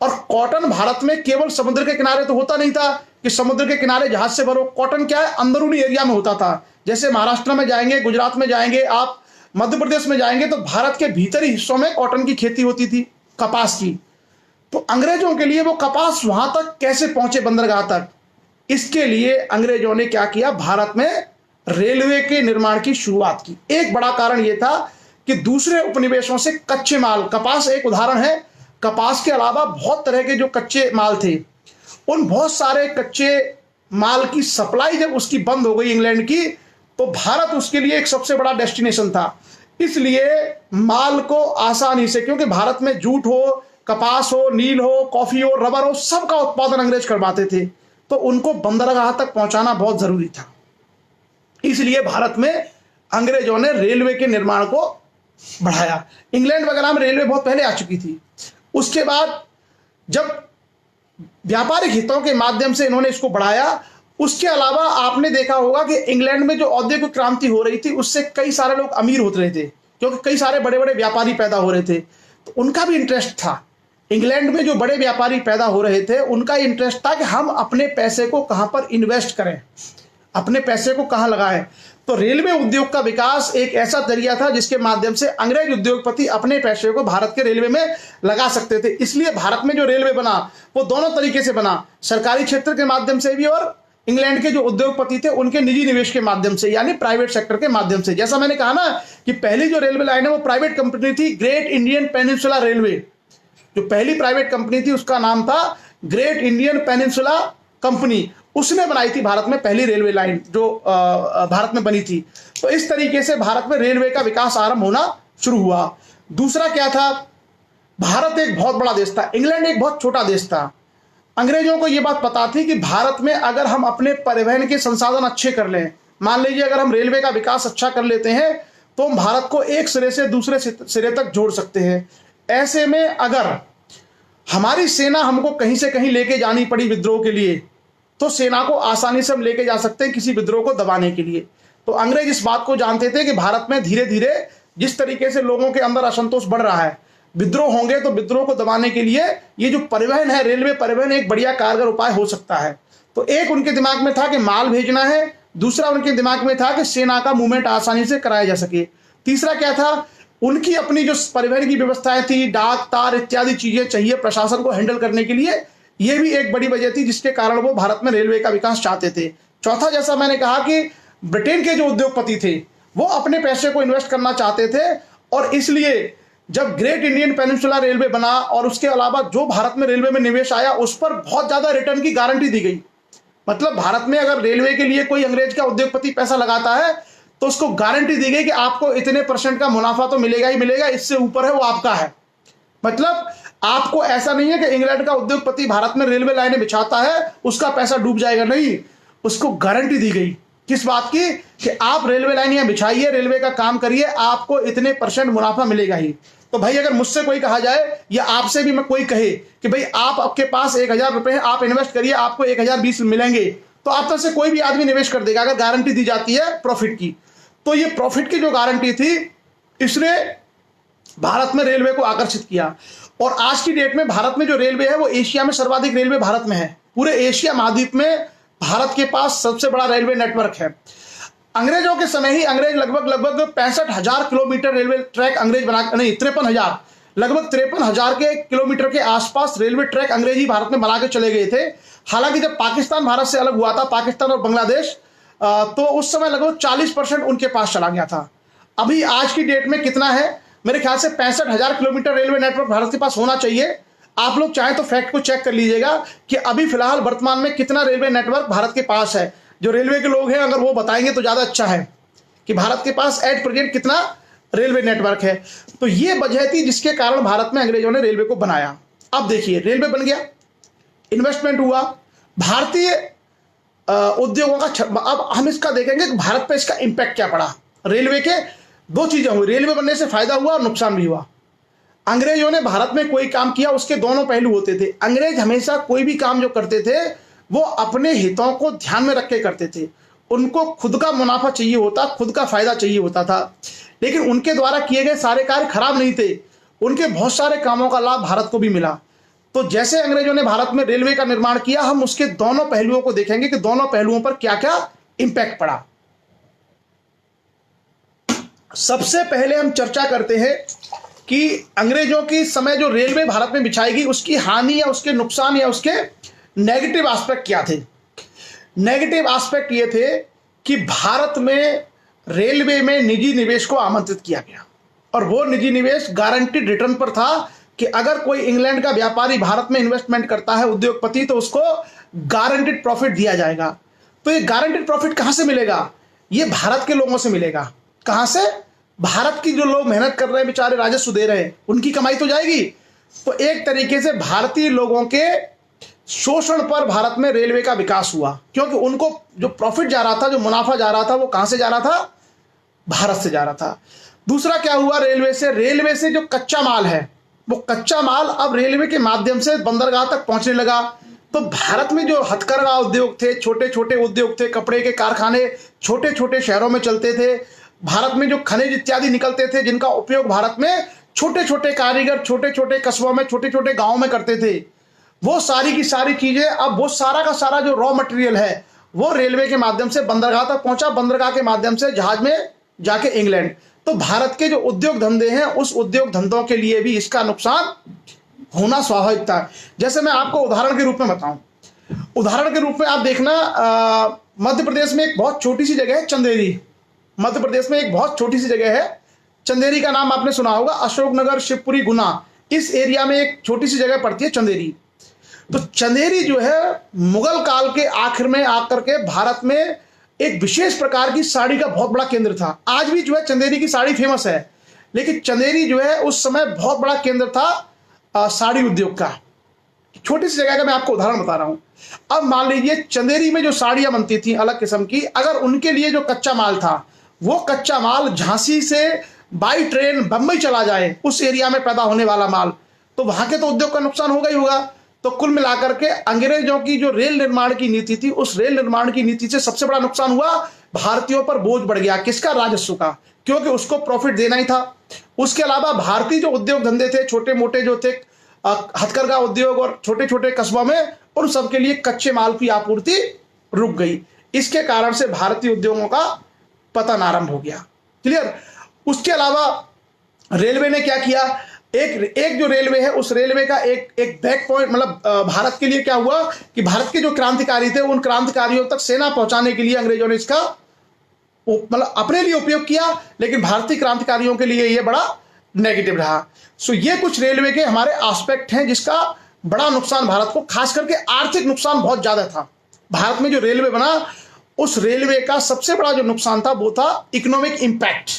और कॉटन भारत में केवल समुद्र के किनारे तो होता नहीं था कि समुद्र के किनारे जहाज से भरो। कॉटन क्या है? अंदरूनी एरिया में होता था, जैसे महाराष्ट्र में जाएंगे, गुजरात में जाएंगे, आप मध्य प्रदेश में जाएंगे तो भारत के भीतरी हिस्सों में कॉटन की खेती होती थी, कपास की। तो अंग्रेजों के लिए वो कपास वहां तक कैसे पहुंचे, बंदरगाह तक, इसके लिए अंग्रेजों ने क्या किया, भारत में रेलवे के निर्माण की शुरुआत की। एक बड़ा कारण यह था कि दूसरे उपनिवेशों से कच्चे माल, कपास एक उदाहरण है, कपास के अलावा बहुत तरह के जो कच्चे माल थे, उन बहुत सारे कच्चे माल की सप्लाई जब उसकी बंद हो गई इंग्लैंड की, तो भारत उसके लिए एक सबसे बड़ा डेस्टिनेशन था। इसलिए माल को आसानी से, क्योंकि भारत में जूट हो, कपास हो, नील हो, कॉफी हो, रबर हो, सबका उत्पादन अंग्रेज करवाते थे, तो उनको बंदरगाह तक पहुंचाना बहुत जरूरी था। इसलिए भारत में अंग्रेजों ने रेलवे के निर्माण को बढ़ाया। इंग्लैंड वगैरह में रेलवे बहुत पहले आ चुकी थी। उसके बाद जब व्यापारिक हितों के माध्यम से इन्होंने इसको बढ़ाया, उसके अलावा आपने देखा होगा कि इंग्लैंड में जो औद्योगिक क्रांति हो रही थी, उससे कई सारे लोग अमीर होते रहे थे, क्योंकि कई सारे बड़े बड़े व्यापारी पैदा हो रहे थे, तो उनका भी इंटरेस्ट था। इंग्लैंड में जो बड़े व्यापारी पैदा हो रहे थे, उनका इंटरेस्ट था कि हम अपने पैसे को कहां पर इन्वेस्ट करें, अपने पैसे को कहां लगाएं। तो रेलवे उद्योग का विकास एक ऐसा जरिया था जिसके माध्यम से अंग्रेज उद्योगपति अपने पैसे को भारत के रेलवे में लगा सकते थे। इसलिए भारत में जो रेलवे बना वो दोनों तरीके से बना, सरकारी क्षेत्र के माध्यम से भी और इंग्लैंड के जो उद्योगपति थे उनके निजी निवेश के माध्यम से, यानी प्राइवेट सेक्टर के माध्यम से। जैसा मैंने कहा ना कि पहली जो रेलवे लाइन है वो प्राइवेट कंपनी थी, ग्रेट इंडियन पेनिनसुला रेलवे। जो पहली प्राइवेट कंपनी थी उसका नाम था ग्रेट इंडियन पेनिनसुला कंपनी, उसने बनाई थी भारत में पहली रेलवे लाइन जो भारत में बनी थी। तो इस तरीके से भारत में रेलवे का विकास आरंभ होना शुरू हुआ। दूसरा क्या था, भारत एक बहुत बड़ा देश था, इंग्लैंड एक बहुत छोटा देश था। अंग्रेजों को यह बात पता थी कि भारत में अगर हम अपने परिवहन के संसाधन अच्छे कर लें, मान लीजिए अगर हम रेलवे का विकास अच्छा कर लेते हैं, तो हम भारत को एक सिरे से दूसरे सिरे तक जोड़ सकते हैं। ऐसे में अगर हमारी सेना हमको कहीं से कहीं लेके जानी पड़ी विद्रोह के लिए, तो सेना को आसानी से हम लेके जा सकते हैं किसी विद्रोह को दबाने के लिए। तो अंग्रेज इस बात को जानते थे कि भारत में धीरे धीरे जिस तरीके से लोगों के अंदर असंतोष बढ़ रहा है, विद्रोह होंगे, तो विद्रोह को दबाने के लिए ये जो परिवहन है, रेलवे परिवहन एक बढ़िया कारगर उपाय हो सकता है। तो एक उनके दिमाग में था कि माल भेजना है, दूसरा उनके दिमाग में था कि सेना का मूवमेंट आसानी से कराया जा सके, तीसरा क्या था, उनकी अपनी जो परिवहन की व्यवस्थाएं थी, डाक तार इत्यादि चीजें चाहिए प्रशासन को हैंडल करने के लिए, यह भी एक बड़ी वजह थी जिसके कारण वो भारत में रेलवे का विकास चाहते थे। चौथा, जैसा मैंने कहा कि ब्रिटेन के जो उद्योगपति थे वो अपने पैसे को इन्वेस्ट करना चाहते थे, और इसलिए जब ग्रेट इंडियन पेनिनसुला रेलवे बना और उसके अलावा जो भारत में रेलवे में निवेश आया उस पर बहुत ज्यादा रिटर्न की गारंटी दी गई। मतलब भारत में अगर रेलवे के लिए कोई अंग्रेज का उद्योगपति पैसा लगाता है तो उसको गारंटी दी गई कि आपको इतने % का मुनाफा तो मिलेगा ही मिलेगा, इससे ऊपर है वो आपका है। मतलब आपको ऐसा नहीं है कि इंग्लैंड का उद्योगपति भारत में रेलवे लाइनें बिछाता है उसका पैसा डूब जाएगा, नहीं, उसको गारंटी दी गई किस बात की, कि आप रेलवे लाइन यहां बिछाइए, रेलवे का काम करिए, आपको इतने % मुनाफा मिलेगा ही। तो भाई अगर मुझसे कोई कहा जाए या आपसे भी मैं कोई कहे कि भाई आप आपके पास 1000 रुपए है, आप इन्वेस्ट करिए, आपको 1020 मिलेंगे, तो आप तरफ से कोई भी आदमी निवेश कर देगा अगर गारंटी दी जाती है प्रॉफिट की। तो ये प्रॉफिट की जो गारंटी थी, इसने भारत में रेलवे को आकर्षित किया। और आज की डेट में भारत में जो रेलवे है वो एशिया में सर्वाधिक रेलवे भारत में है। पूरे एशिया महाद्वीप में भारत के पास सबसे बड़ा रेलवे नेटवर्क है। अंग्रेजों के समय ही अंग्रेज लगभग 65,000 किलोमीटर रेलवे ट्रैक अंग्रेज बना, नहीं 53,000, लगभग 53,000 के किलोमीटर के आसपास रेलवे ट्रैक अंग्रेजी भारत में बना के चले गए थे। हालांकि जब पाकिस्तान भारत से अलग हुआ था, पाकिस्तान और बांग्लादेश, तो उस समय लगभग 40% उनके पास चला गया था। अभी आज की डेट में कितना है, मेरे ख्याल से 65,000 किलोमीटर रेलवे नेटवर्क भारत के पास होना चाहिए। आप लोग चाहें तो फैक्ट को चेक कर लीजिएगा कि अभी फिलहाल वर्तमान में कितना रेलवे नेटवर्क भारत के पास है। जो रेलवे के लोग हैं अगर वो बताएंगे तो ज्यादा अच्छा है कि भारत के पास एट प्रेजेंट कितना रेलवे नेटवर्क है। तो ये वजह थी जिसके कारण भारत में अंग्रेजों ने रेलवे को बनाया। अब देखिए रेलवे बन गया, इन्वेस्टमेंट हुआ, भारतीय उद्योगों का, अब हम इसका देखेंगे कि भारत पे इसका इंपैक्ट क्या पड़ा। रेलवे के दो चीजें हुई, रेलवे बनने से फायदा हुआ और नुकसान भी हुआ। अंग्रेजों ने भारत में कोई काम किया उसके दोनों पहलू होते थे। अंग्रेज हमेशा कोई भी काम जो करते थे वो अपने हितों को ध्यान में रख के करते थे। उनको खुद का मुनाफा चाहिए होता, खुद का फायदा चाहिए होता था, लेकिन उनके द्वारा किए गए सारे कार्य खराब नहीं थे। उनके बहुत सारे कामों का लाभ भारत को भी मिला। तो जैसे अंग्रेजों ने भारत में रेलवे का निर्माण किया, हम उसके दोनों पहलुओं को देखेंगे कि दोनों पहलुओं पर क्या क्या इंपैक्ट पड़ा। सबसे पहले हम चर्चा करते हैं कि अंग्रेजों की समय जो रेलवे भारत में बिछाई गई उसकी हानि या उसके नुकसान या उसके नेगेटिव एस्पेक्ट क्या थे। नेगेटिव एस्पेक्ट ये थे कि भारत में रेलवे में निजी निवेश को आमंत्रित किया गया और वो निजी निवेश गारंटीड रिटर्न पर था कि अगर कोई इंग्लैंड का व्यापारी भारत में इन्वेस्टमेंट करता है, उद्योगपति, तो उसको गारंटीड प्रॉफिट दिया जाएगा। तो ये गारंटीड प्रॉफिट कहां से मिलेगा? ये भारत के लोगों से मिलेगा। कहां से? भारत की जो लोग मेहनत कर रहे हैं, बेचारे राजस्व दे रहे हैं, उनकी कमाई तो जाएगी। तो एक तरीके से भारतीय लोगों के शोषण पर भारत में रेलवे का विकास हुआ, क्योंकि उनको जो प्रॉफिट जा रहा था, जो मुनाफा जा रहा था, वो कहां से जा रहा था? भारत से जा रहा था। दूसरा क्या हुआ? रेलवे से जो कच्चा माल है, वो कच्चा माल अब रेलवे के माध्यम से बंदरगाह तक पहुंचने लगा। तो भारत में जो हथकरघा उद्योग थे, छोटे छोटे उद्योग थे, कपड़े के कारखाने छोटे छोटे शहरों में चलते थे, भारत में जो खनिज इत्यादि निकलते थे जिनका उपयोग भारत में छोटे छोटे कारीगर छोटे छोटे कस्बों में, छोटे छोटे गांवों में करते थे, वो सारी की सारी चीजें, अब वो सारा का सारा जो रॉ मटेरियल है वो रेलवे के माध्यम से बंदरगाह तक पहुंचा, बंदरगाह के माध्यम से जहाज में जाके इंग्लैंड। तो भारत के जो उद्योग धंधे हैं, उस उद्योग धंधों के लिए भी इसका नुकसान होना स्वाभाविक था। जैसे मैं आपको उदाहरण के रूप में बताऊं, उदाहरण के रूप में आप देखना, मध्य प्रदेश में एक बहुत छोटी सी जगह है चंदेरी। मध्य प्रदेश में एक बहुत छोटी सी जगह है चंदेरी, का नाम आपने सुना होगा, अशोकनगर, शिवपुरी, गुना, इस एरिया में एक छोटी सी जगह पड़ती है चंदेरी। तो चंदेरी जो है मुगल काल के आखिर में आकर के भारत में एक विशेष प्रकार की साड़ी का बहुत बड़ा केंद्र था। आज भी जो है चंदेरी की साड़ी फेमस है, लेकिन चंदेरी जो है उस समय बहुत बड़ा केंद्र था साड़ी उद्योग का। छोटी सी जगह का मैं आपको उदाहरण बता रहा हूं। अब मान लीजिए चंदेरी में जो साड़ियां बनती थी अलग किस्म की, अगर उनके लिए जो कच्चा माल था, वो कच्चा माल झांसी से बाई ट्रेन बंबई चला जाए, उस एरिया में पैदा होने वाला माल, तो वहां के तो उद्योग का नुकसान होगा ही होगा। तो कुल मिलाकर के अंग्रेजों की जो रेल निर्माण की नीति थी, उस रेल निर्माण की नीति से सबसे बड़ा नुकसान हुआ, भारतीयों पर बोझ बढ़ गया। किसका? राजस्व का, क्योंकि उसको प्रॉफिट देना ही था। उसके अलावा भारतीय जो उद्योग धंधे थे, छोटे मोटे जो थे, हथकरघा उद्योग और छोटे छोटे कस्बों में, उन सबके लिए कच्चे माल की आपूर्ति रुक गई। इसके कारण से भारतीय उद्योगों का पतन आरंभ हो गया। क्लियर? उसके अलावा रेलवे ने क्या किया? एक जो रेलवे है, उस रेलवे का एक बैक पॉइंट, मतलब भारत के लिए क्या हुआ कि भारत के जो क्रांतिकारी थे, उन क्रांतिकारियों तक सेना पहुंचाने के लिए अंग्रेजों ने इसका मतलब अपने लिए उपयोग किया, लेकिन भारतीय क्रांतिकारियों के लिए यह बड़ा नेगेटिव रहा। सो ये कुछ रेलवे के हमारे एस्पेक्ट हैं जिसका बड़ा नुकसान भारत को, खास करके आर्थिक नुकसान बहुत ज्यादा था। भारत में जो रेलवे बना, उस रेलवे का सबसे बड़ा जो नुकसान था वो था इकोनॉमिक इंपैक्ट,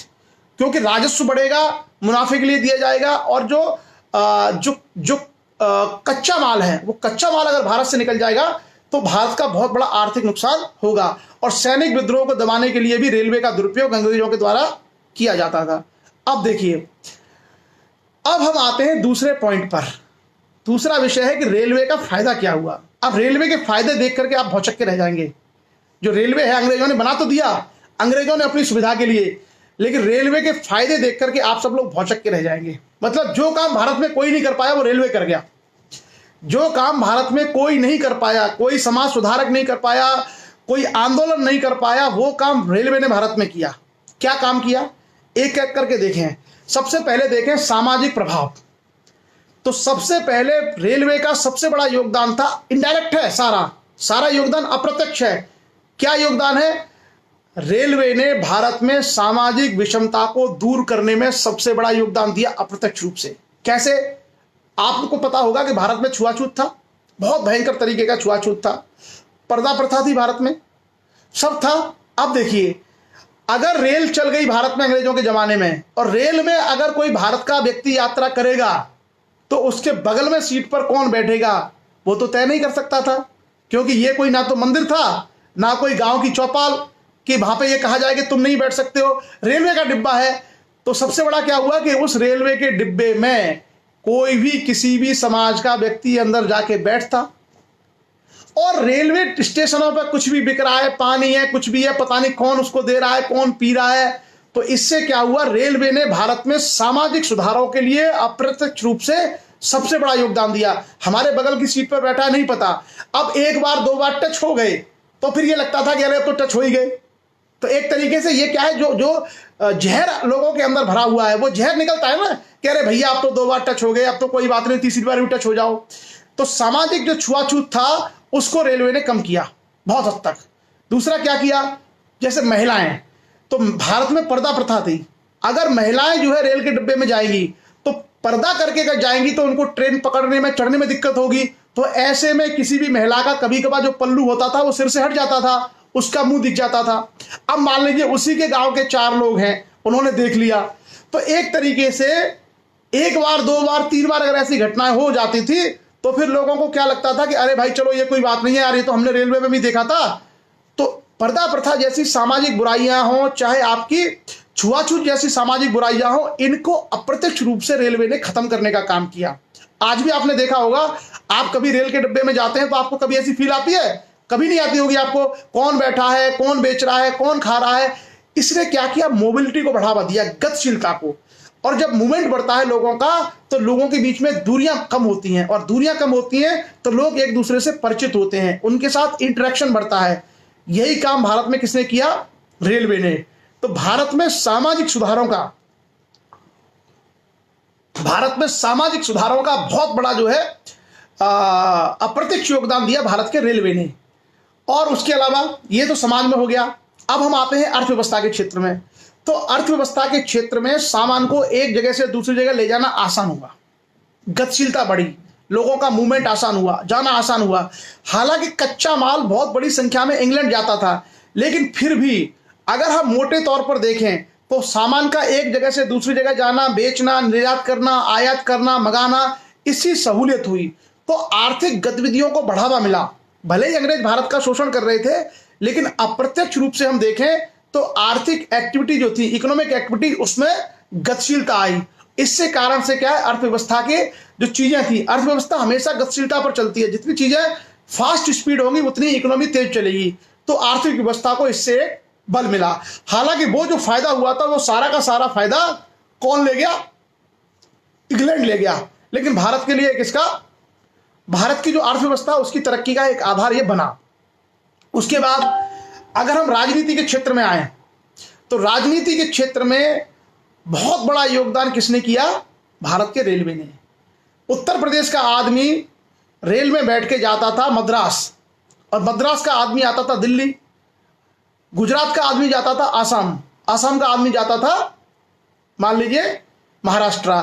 क्योंकि राजस्व बढ़ेगा, मुनाफे के लिए दिया जाएगा, और जो कच्चा माल है, वो कच्चा माल अगर भारत से निकल जाएगा तो भारत का बहुत बड़ा आर्थिक नुकसान होगा। और सैनिक विद्रोह को दबाने के लिए भी रेलवे का दुरुपयोग अंग्रेजों के द्वारा किया जाता था। अब देखिए, अब हम आते हैं दूसरे पॉइंट पर। दूसरा विषय है कि रेलवे का फायदा क्या हुआ। अब रेलवे के फायदे देख करके आप भौचक्के रह जाएंगे। जो रेलवे है, अंग्रेजों ने बना तो दिया, अंग्रेजों ने अपनी सुविधा के लिए, लेकिन रेलवे के फायदे देख करके आप सब लोग भौचक्के रह जाएंगे। मतलब जो काम भारत में कोई नहीं कर पाया, वो रेलवे कर गया। जो काम भारत में कोई नहीं कर पाया, कोई समाज सुधारक नहीं कर पाया, कोई आंदोलन नहीं कर पाया, वो काम रेलवे ने भारत में किया। क्या काम किया? एक एक करके देखें। सबसे पहले देखें सामाजिक प्रभाव। तो सबसे पहले रेलवे का सबसे बड़ा योगदान था, इनडायरेक्ट है, सारा योगदान अप्रत्यक्ष है। क्या योगदान है? रेलवे ने भारत में सामाजिक विषमता को दूर करने में सबसे बड़ा योगदान दिया, अप्रत्यक्ष रूप से। कैसे? आपको पता होगा कि भारत में छुआछूत था, बहुत भयंकर तरीके का छुआछूत था, पर्दा प्रथा थी भारत में, सब था। अब देखिए, अगर रेल चल गई भारत में अंग्रेजों के जमाने में, और रेल में अगर कोई भारत का व्यक्ति यात्रा करेगा तो उसके बगल में सीट पर कौन बैठेगा वो तो तय नहीं कर सकता था, क्योंकि ये कोई ना तो मंदिर था, ना कोई गांव की चौपाल कि वहां पे ये कहा जाए कि तुम नहीं बैठ सकते हो। रेलवे का डिब्बा है। तो सबसे बड़ा क्या हुआ कि उस रेलवे के डिब्बे में कोई भी किसी भी समाज का व्यक्ति अंदर जाके बैठता, और रेलवे स्टेशनों पर कुछ भी बिक रहा है, पानी है, कुछ भी है, पता नहीं कौन उसको दे रहा है, कौन पी रहा है। तो इससे क्या हुआ? रेलवे ने भारत में सामाजिक सुधारों के लिए अप्रत्यक्ष रूप से सबसे बड़ा योगदान दिया। हमारे बगल की सीट पर बैठा है, नहीं पता, अब एक बार दो बार टच हो गए तो फिर ये लगता था कि अरे अब तो टच हो ही गए, तो एक तरीके से ये क्या है, जो जो जहर लोगों के अंदर भरा हुआ है वो जहर निकलता है ना, कह रहे भैया आप तो 2 बार टच हो गए, अब तो कोई बात नहीं, तीसरी बार भी टच हो जाओ। तो सामाजिक जो छुआछूत था उसको रेलवे ने कम किया बहुत हद तक। दूसरा क्या किया, जैसे महिलाएं, तो भारत में पर्दा प्रथा थी। अगर महिलाएं जो है रेल के डिब्बे में जाएंगी तो पर्दा करके अगर जाएंगी तो उनको ट्रेन पकड़ने में, चढ़ने में दिक्कत होगी। तो ऐसे में किसी भी महिला का कभी कभार जो पल्लू होता था वो सिर से हट जाता था, उसका मुंह दिख जाता था। अब मान लीजिए उसी के गांव के 4 लोग हैं, उन्होंने देख लिया, तो एक तरीके से 1 बार 2 बार 3 बार अगर ऐसी घटनाएं हो जाती थी तो फिर लोगों को क्या लगता था कि अरे भाई चलो ये कोई बात नहीं है यार, ये तो हमने रेलवे में भी देखा था। तो पर्दा प्रथा जैसी सामाजिक बुराइयां हो, चाहे आपकी छुआछूत जैसी सामाजिक बुराइयां हो, इनको अप्रत्यक्ष रूप से रेलवे ने खत्म करने का काम किया। आज भी आपने देखा होगा, आप कभी रेल के डिब्बे में जाते हैं तो आपको कभी ऐसी फील आती है? कभी नहीं आती होगी आपको। कौन बैठा है, कौन बेच रहा है, कौन खा रहा है। इसने क्या किया, मोबिलिटी को बढ़ावा दिया, गतिशीलता को। और जब मूवमेंट बढ़ता है लोगों का तो लोगों के बीच में दूरियां कम होती हैं, और दूरियां कम होती हैं तो लोग एक दूसरे से परिचित होते हैं, उनके साथ इंटरेक्शन बढ़ता है। यही काम भारत में किसने किया? रेलवे ने। तो भारत में सामाजिक सुधारों का बहुत बड़ा जो है अप्रत्यक्ष योगदान दिया भारत के रेलवे ने। और उसके अलावा ये तो समाज में हो गया। अब हम आते हैं अर्थव्यवस्था के क्षेत्र में। तो अर्थव्यवस्था के क्षेत्र में सामान को एक जगह से दूसरी जगह ले जाना आसान हुआ, गतिशीलता बढ़ी, लोगों का मूवमेंट आसान हुआ, जाना आसान हुआ। हालांकि कच्चा माल बहुत बड़ी संख्या में इंग्लैंड जाता था, लेकिन फिर भी अगर हम मोटे तौर पर देखें तो सामान का एक जगह से दूसरी जगह जाना, बेचना, निर्यात करना, आयात करना, मंगाना, इसकी सहूलियत हुई। तो आर्थिक गतिविधियों को बढ़ावा मिला। भले ही अंग्रेज भारत का शोषण कर रहे थे, लेकिन अप्रत्यक्ष रूप से हम देखें तो आर्थिक एक्टिविटी जो थी, इकोनॉमिक एक्टिविटी, उसमें गतिशीलता आई। इससे कारण से क्या है, अर्थव्यवस्था के जो चीजें थी, अर्थव्यवस्था हमेशा गतिशीलता पर चलती है। जितनी चीजें फास्ट स्पीड होंगी उतनी इकोनॉमी तेज चलेगी। तो आर्थिक व्यवस्था को इससे बल मिला। हालांकि वो जो फायदा हुआ था वो सारा का सारा फायदा कौन ले गया? इंग्लैंड ले गया। लेकिन भारत के लिए किसका? भारत की जो अर्थव्यवस्था, उसकी तरक्की का एक आधार ये बना। उसके बाद अगर हम राजनीति के क्षेत्र में आए तो राजनीति के क्षेत्र में बहुत बड़ा योगदान किसने किया? भारत के रेलवे ने। उत्तर प्रदेश का आदमी रेल में बैठ के जाता था मद्रास, और मद्रास का आदमी आता था दिल्ली। गुजरात का आदमी जाता था आसाम, आसाम का आदमी जाता था मान लीजिए महाराष्ट्र।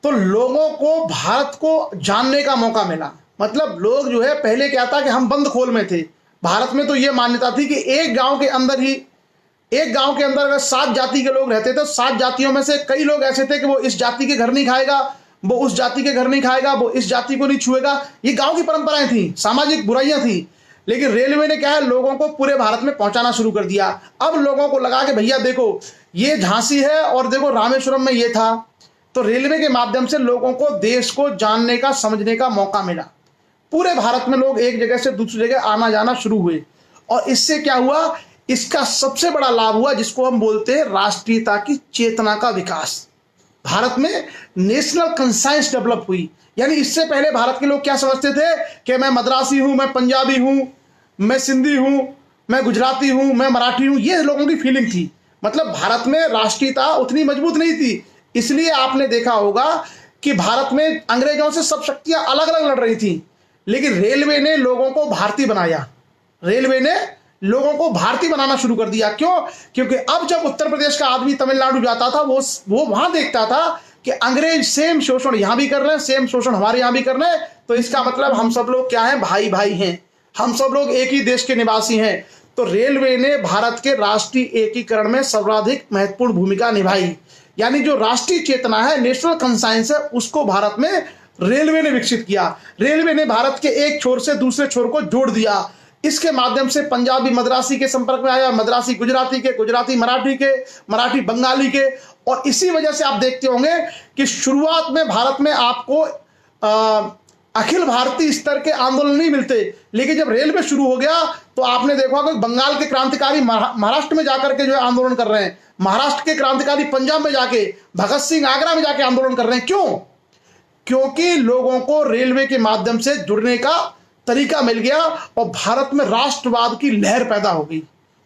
तो लोगों को भारत को जानने का मौका मिला। मतलब लोग जो है, पहले क्या था कि हम बंद खोल में थे। भारत में तो यह मान्यता थी कि एक गांव के अंदर अगर 7 जाति के लोग रहते थे, 7 जातियों में से कई लोग ऐसे थे कि वो इस जाति के घर नहीं खाएगा, वो उस जाति के घर नहीं खाएगा, वो इस जाति को नहीं छुएगा। ये गांव की परंपराएं थी, सामाजिक बुराइयां थी। लेकिन रेलवे ने क्या है, लोगों को पूरे भारत में पहुंचाना शुरू कर दिया। अब लोगों को लगा कि भैया देखो ये झांसी है और देखो रामेश्वरम में ये था। तो रेलवे के माध्यम से लोगों को देश को जानने का, समझने का मौका मिला। पूरे भारत में लोग एक जगह से दूसरी जगह आना जाना शुरू हुए। और इससे क्या हुआ, इसका सबसे बड़ा लाभ हुआ जिसको हम बोलते हैं राष्ट्रीयता की चेतना का विकास। भारत में नेशनल कंसाइंस डेवलप हुई। यानी इससे पहले भारत के लोग क्या समझते थे कि मैं मद्रासी हूं, मैं पंजाबी हूं, मैं सिंधी हूं, मैं गुजराती हूं, मैं मराठी हूं। ये लोगों की फीलिंग थी। मतलब भारत में राष्ट्रीयता उतनी मजबूत नहीं थी। इसलिए आपने देखा होगा कि भारत में अंग्रेजों से सब शक्तियां अलग अलग लड़ रही थी, लेकिन रेलवे ने लोगों को भारतीय बनाया। रेलवे ने लोगों को भारतीय बनाना शुरू कर दिया। क्यों? क्योंकि अब जब उत्तर प्रदेश का आदमी तमिलनाडु जाता था, वो वहां देखता था कि अंग्रेज सेम शोषण यहां भी कर रहे हैं, सेम शोषण हमारे यहां भी कर रहे हैं। तो इसका मतलब हम सब लोग क्या हैं, भाई भाई हैं, हम सब लोग एक ही देश के निवासी हैं। तो रेलवे ने भारत के राष्ट्रीय एकीकरण में सर्वाधिक महत्वपूर्ण भूमिका निभाई। यानी जो राष्ट्रीय चेतना है, नेशनल कंसाइंस है, उसको भारत में रेलवे ने विकसित किया। रेलवे ने भारत के एक छोर से दूसरे छोर को जोड़ दिया। इसके माध्यम से पंजाबी मद्रासी के संपर्क में आया, मद्रासी गुजराती के, गुजराती मराठी के, मराठी बंगाली के। और इसी वजह से आप देखते होंगे कि शुरुआत में भारत में आपको अखिल भारतीय स्तर के आंदोलन नहीं मिलते, लेकिन जब रेलवे शुरू हो गया तो आपने देखा कि बंगाल के क्रांतिकारी महाराष्ट्र में जाकर के जो है आंदोलन कर रहे हैं, महाराष्ट्र के क्रांतिकारी पंजाब में जाके, भगत सिंह आगरा में जाके आंदोलन कर रहे हैं। क्यों? क्योंकि लोगों को रेलवे के माध्यम से जुड़ने का तरीका मिल गया और भारत में राष्ट्रवाद की लहर पैदा हो गई।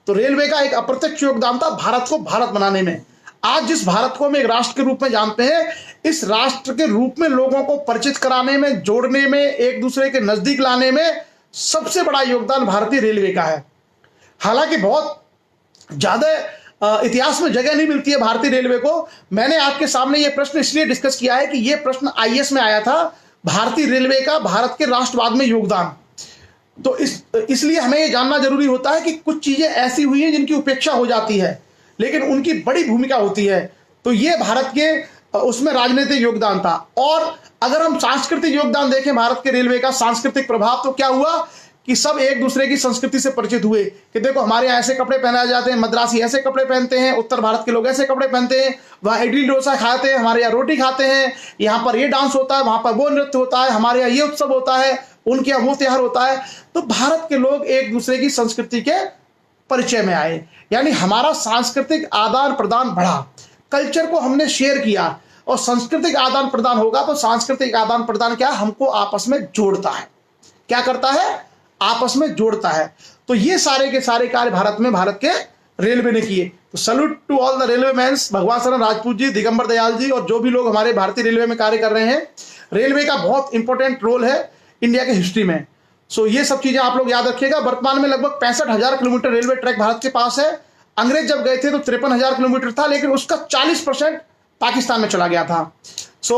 तो रेलवे का एक अप्रत्यक्ष योगदान था भारत को भारत बनाने में। आज जिस भारत को हम एक राष्ट्र के रूप में जानते हैं, इस राष्ट्र के रूप में लोगों को परिचित कराने में, जोड़ने में, एक दूसरे के नजदीक लाने में सबसे बड़ा योगदान भारतीय रेलवे का है। हालांकि बहुत ज्यादा इतिहास में जगह नहीं मिलती है भारतीय रेलवे को। मैंने आपके सामने यह प्रश्न इसलिए डिस्कस किया है कि यह प्रश्न आईएएस में आया था, भारतीय रेलवे का भारत के राष्ट्रवाद में योगदान। तो इसलिए हमें यह जानना जरूरी होता है कि कुछ चीजें ऐसी हुई हैं जिनकी उपेक्षा हो जाती है, लेकिन उनकी बड़ी भूमिका होती है। तो ये भारत के उसमें राजनीतिक योगदान था। और अगर हम सांस्कृतिक योगदान देखें भारत के रेलवे का, सांस्कृतिक प्रभाव, तो क्या हुआ कि सब एक दूसरे की संस्कृति से परिचित हुए कि देखो हमारे यहाँ ऐसे कपड़े पहनाए जाते हैं, मद्रासी ऐसे कपड़े पहनते हैं, उत्तर भारत के लोग ऐसे कपड़े पहनते हैं, वहाँ इडली डोसा खाते हैं, हमारे यहाँ रोटी खाते हैं, यहाँ पर ये डांस होता है, वहाँ पर वो नृत्य होता है, हमारे यहाँ ये उत्सव होता है, उनके यहाँ वो त्योहार होता है। तो भारत के लोग एक दूसरे की संस्कृति के परिचय में आए, यानी हमारा सांस्कृतिक आदान प्रदान बढ़ा, कल्चर को हमने शेयर किया। और सांस्कृतिक आदान प्रदान होगा तो सांस्कृतिक आदान प्रदान क्या, हमको आपस में जोड़ता है। क्या करता है, आपस में जोड़ता है। तो ये सारे के सारे कार्य भारत के रेलवे ने किए। तो salute to all the railway mans, Bhagwan Sharan Rajput ji, Digambar Dayal ji और जो भी लोग हमारे भारतीय रेलवे में कार्य कर रहे हैं। रेलवे का बहुत इंपॉर्टेंट रोल है इंडिया के हिस्ट्री में। सो ये सब चीजें आप लोग याद रखिएगा। वर्तमान में लगभग 65,000 किलोमीटर रेलवे ट्रैक भारत के पास है। अंग्रेज जब गए थे तो 53,000 किलोमीटर था, लेकिन उसका 40% पाकिस्तान में चला गया था। सो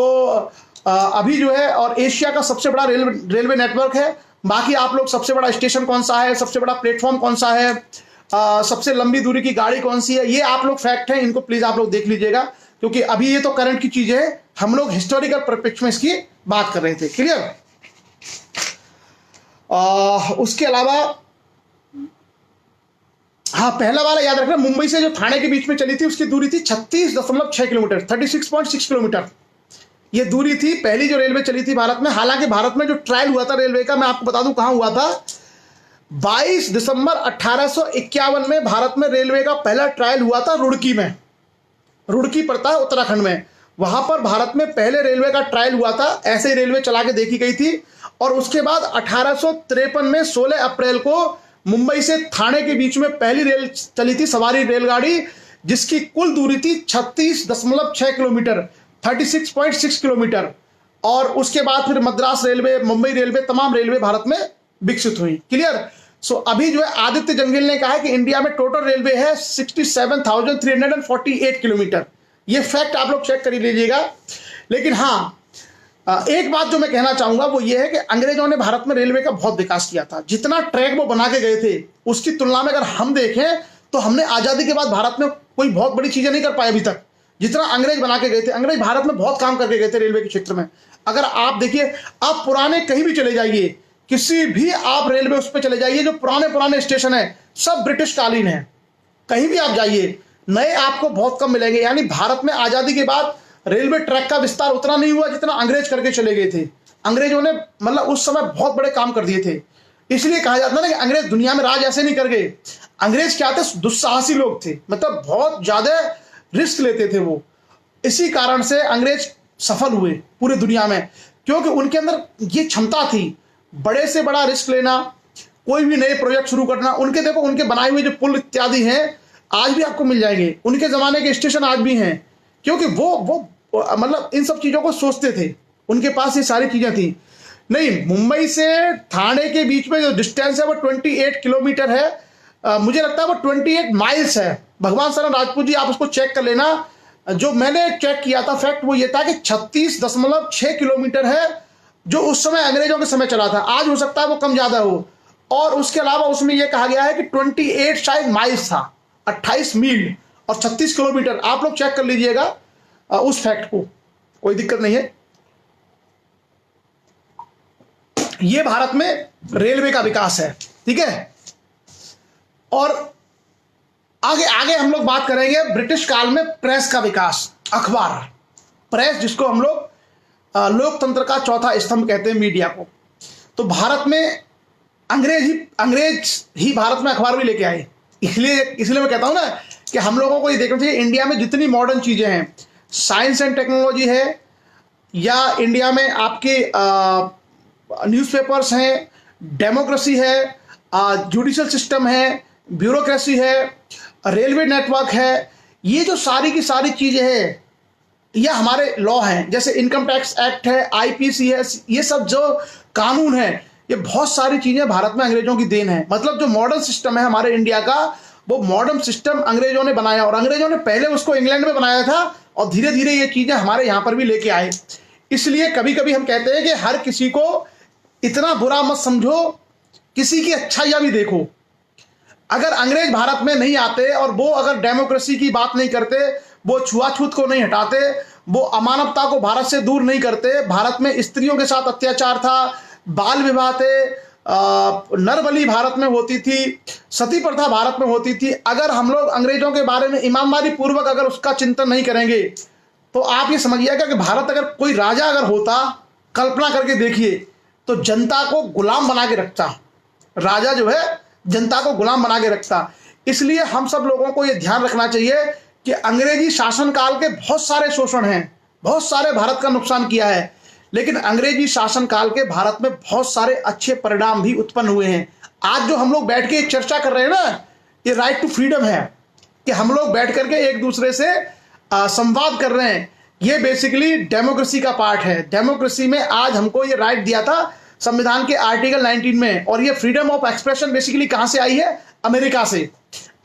अभी जो है, और एशिया का सबसे बड़ा रेलवे नेटवर्क है। बाकी आप लोग सबसे बड़ा स्टेशन कौन सा है, सबसे बड़ा प्लेटफॉर्म कौन सा है, सबसे लंबी दूरी की गाड़ी कौन सी है, ये आप लोग फैक्ट हैं, इनको प्लीज आप लोग देख लीजिएगा, क्योंकि अभी ये तो करंट की चीजें है, हम लोग हिस्टोरिकल परिप्रेक्ष्य में इसकी बात कर रहे थे। क्लियर। उसके अलावा हाँ, पहला वाला याद रखना, मुंबई से जो थाने के बीच में चली थी उसकी दूरी थी 36.6 किलोमीटर, 36.6 किलोमीटर ये दूरी थी। पहली जो रेलवे चली थी भारत में। हालांकि भारत में जो ट्रायल हुआ था रेलवे का, मैं आपको बता दूं कहां हुआ था। 22 दिसंबर 1851 में भारत में रेलवे का पहला ट्रायल हुआ था रुड़की में। रुड़की पड़ता है उत्तराखंड में। वहां पर भारत में पहले रेलवे का ट्रायल हुआ था, ऐसे ही रेलवे चला के देखी गई थी। और उसके बाद 1853 में 16 अप्रैल को मुंबई से थाने के बीच में पहली रेल चली थी, सवारी रेलगाड़ी, जिसकी कुल दूरी थी 36.6 किलोमीटर, 36.6 किलोमीटर। और उसके बाद फिर मद्रास रेलवे, मुंबई रेलवे, तमाम रेलवे भारत में विकसित हुई। क्लियर। सो अभी जो है आदित्य जंगिल ने कहा है कि इंडिया में टोटल रेलवे है 67,348 किलोमीटर। ये फैक्ट आप लोग चेक कर लीजिएगा। लेकिन हाँ, एक बात जो मैं कहना चाहूंगा वो ये है कि अंग्रेजों ने भारत में रेलवे का बहुत विकास किया था। जितना ट्रैक वो बना के गए थे उसकी तुलना में अगर हम देखें तो हमने आजादी के बाद भारत में कोई बहुत बड़ी चीजें नहीं कर पाए अभी तक, जितना अंग्रेज बना के गए थे। अंग्रेज भारत में बहुत काम करके गए थे रेलवे के क्षेत्र में। अगर आप देखिए, आप पुराने कहीं भी चले जाइए, किसी भी आप रेलवे उस पर चले जाइए, जो पुराने स्टेशन है सब ब्रिटिश कालीन है। कहीं भी आप जाइए, नए आपको बहुत कम मिलेंगे। यानी भारत में आजादी के बाद रेलवे ट्रैक का विस्तार उतना नहीं हुआ जितना अंग्रेज करके चले गए थे। अंग्रेजों ने मतलब उस समय बहुत बड़े काम कर दिए थे। इसलिए कहा जाता है ना कि अंग्रेज दुनिया में राज ऐसे नहीं कर गए। अंग्रेज क्या थे, दुस्साहसी लोग थे, मतलब बहुत ज्यादा रिस्क लेते थे वो। इसी कारण से अंग्रेज सफल हुए पूरी दुनिया में, क्योंकि उनके अंदर ये क्षमता थी बड़े से बड़ा रिस्क लेना, कोई भी नए प्रोजेक्ट शुरू करना। उनके देखो, उनके बनाए हुए जो पुल इत्यादि हैं आज भी आपको मिल जाएंगे, उनके जमाने के स्टेशन आज भी हैं, क्योंकि वो मतलब इन सब चीजों को सोचते थे, उनके पास ये सारी चीजें थी। नहीं, मुंबई से थाने के बीच में जो डिस्टेंस है वो 28 किलोमीटर है। मुझे लगता है वो 28 माइल्स है। भगवान शरण राजपूत जी, आप उसको चेक कर लेना। जो मैंने चेक किया था फैक्ट वो ये था कि 36.6 किलोमीटर है, जो उस समय अंग्रेजों के समय चला था। आज हो सकता है वो कम ज्यादा हो। और उसके अलावा उसमें यह कहा गया है कि 28 शायद माइल्स था, 28 मील और 36 किलोमीटर। आप लोग चेक कर लीजिएगा उस फैक्ट को, कोई दिक्कत नहीं है। ये भारत में रेलवे का विकास है, ठीक है। और आगे आगे हम लोग बात करेंगे ब्रिटिश काल में प्रेस का विकास, अखबार, प्रेस, जिसको हम लोग लोकतंत्र का चौथा स्तंभ कहते हैं, मीडिया को। तो भारत में अंग्रेज ही भारत में अखबार भी लेके आए। इसलिए मैं कहता हूं ना कि हम लोगों को ये देखना चाहिए, इंडिया में जितनी मॉडर्न चीजें हैं, साइंस एंड टेक्नोलॉजी है, या इंडिया में आपके न्यूज़पेपर्स हैं, डेमोक्रेसी है, जुडिशियल सिस्टम है, ब्यूरोक्रेसी है, रेलवे नेटवर्क है, ये जो सारी की सारी चीज़ें हैं, ये हमारे लॉ हैं, जैसे इनकम टैक्स एक्ट है, आईपीसी है, ये सब जो कानून है, ये बहुत सारी चीज़ें भारत में अंग्रेजों की देन है। मतलब जो मॉडर्न सिस्टम है हमारे इंडिया का, वो मॉडर्न सिस्टम अंग्रेजों ने बनाया, और अंग्रेजों ने पहले उसको इंग्लैंड में बनाया था और धीरे धीरे ये चीज़ें हमारे यहाँ पर भी लेके आए। इसलिए कभी कभी हम कहते हैं कि हर किसी को इतना बुरा मत समझो, किसी की अच्छाइयाँ भी देखो। अगर अंग्रेज भारत में नहीं आते और वो अगर डेमोक्रेसी की बात नहीं करते, वो छुआछूत को नहीं हटाते, वो अमानवता को भारत से दूर नहीं करते, भारत में स्त्रियों के साथ अत्याचार था, बाल विवाह थे, नरबली भारत में होती थी, सती प्रथा भारत में होती थी, अगर हम लोग अंग्रेजों के बारे में ईमानदारी पूर्वक अगर उसका चिंतन नहीं करेंगे, तो आप ये समझिएगा कि भारत अगर कोई राजा अगर होता, कल्पना करके देखिए, तो जनता को गुलाम बना के रखता। राजा जो है जनता को गुलाम बना के रखता। इसलिए हम सब लोगों को यह ध्यान रखना चाहिए कि अंग्रेजी शासनकाल के बहुत सारे शोषण हैं, बहुत सारे भारत का नुकसान किया है, लेकिन अंग्रेजी शासनकाल के भारत में बहुत सारे अच्छे परिणाम भी उत्पन्न हुए हैं। आज जो हम लोग बैठ के चर्चा कर रहे हैं ना, ये राइट टू फ्रीडम है कि हम लोग बैठ करके एक दूसरे से संवाद कर रहे हैं। ये बेसिकली डेमोक्रेसी का पार्ट है। डेमोक्रेसी में आज हमको ये राइट दिया था संविधान के आर्टिकल 19 में, और ये फ्रीडम ऑफ एक्सप्रेशन बेसिकली कहां से आई है? अमेरिका से।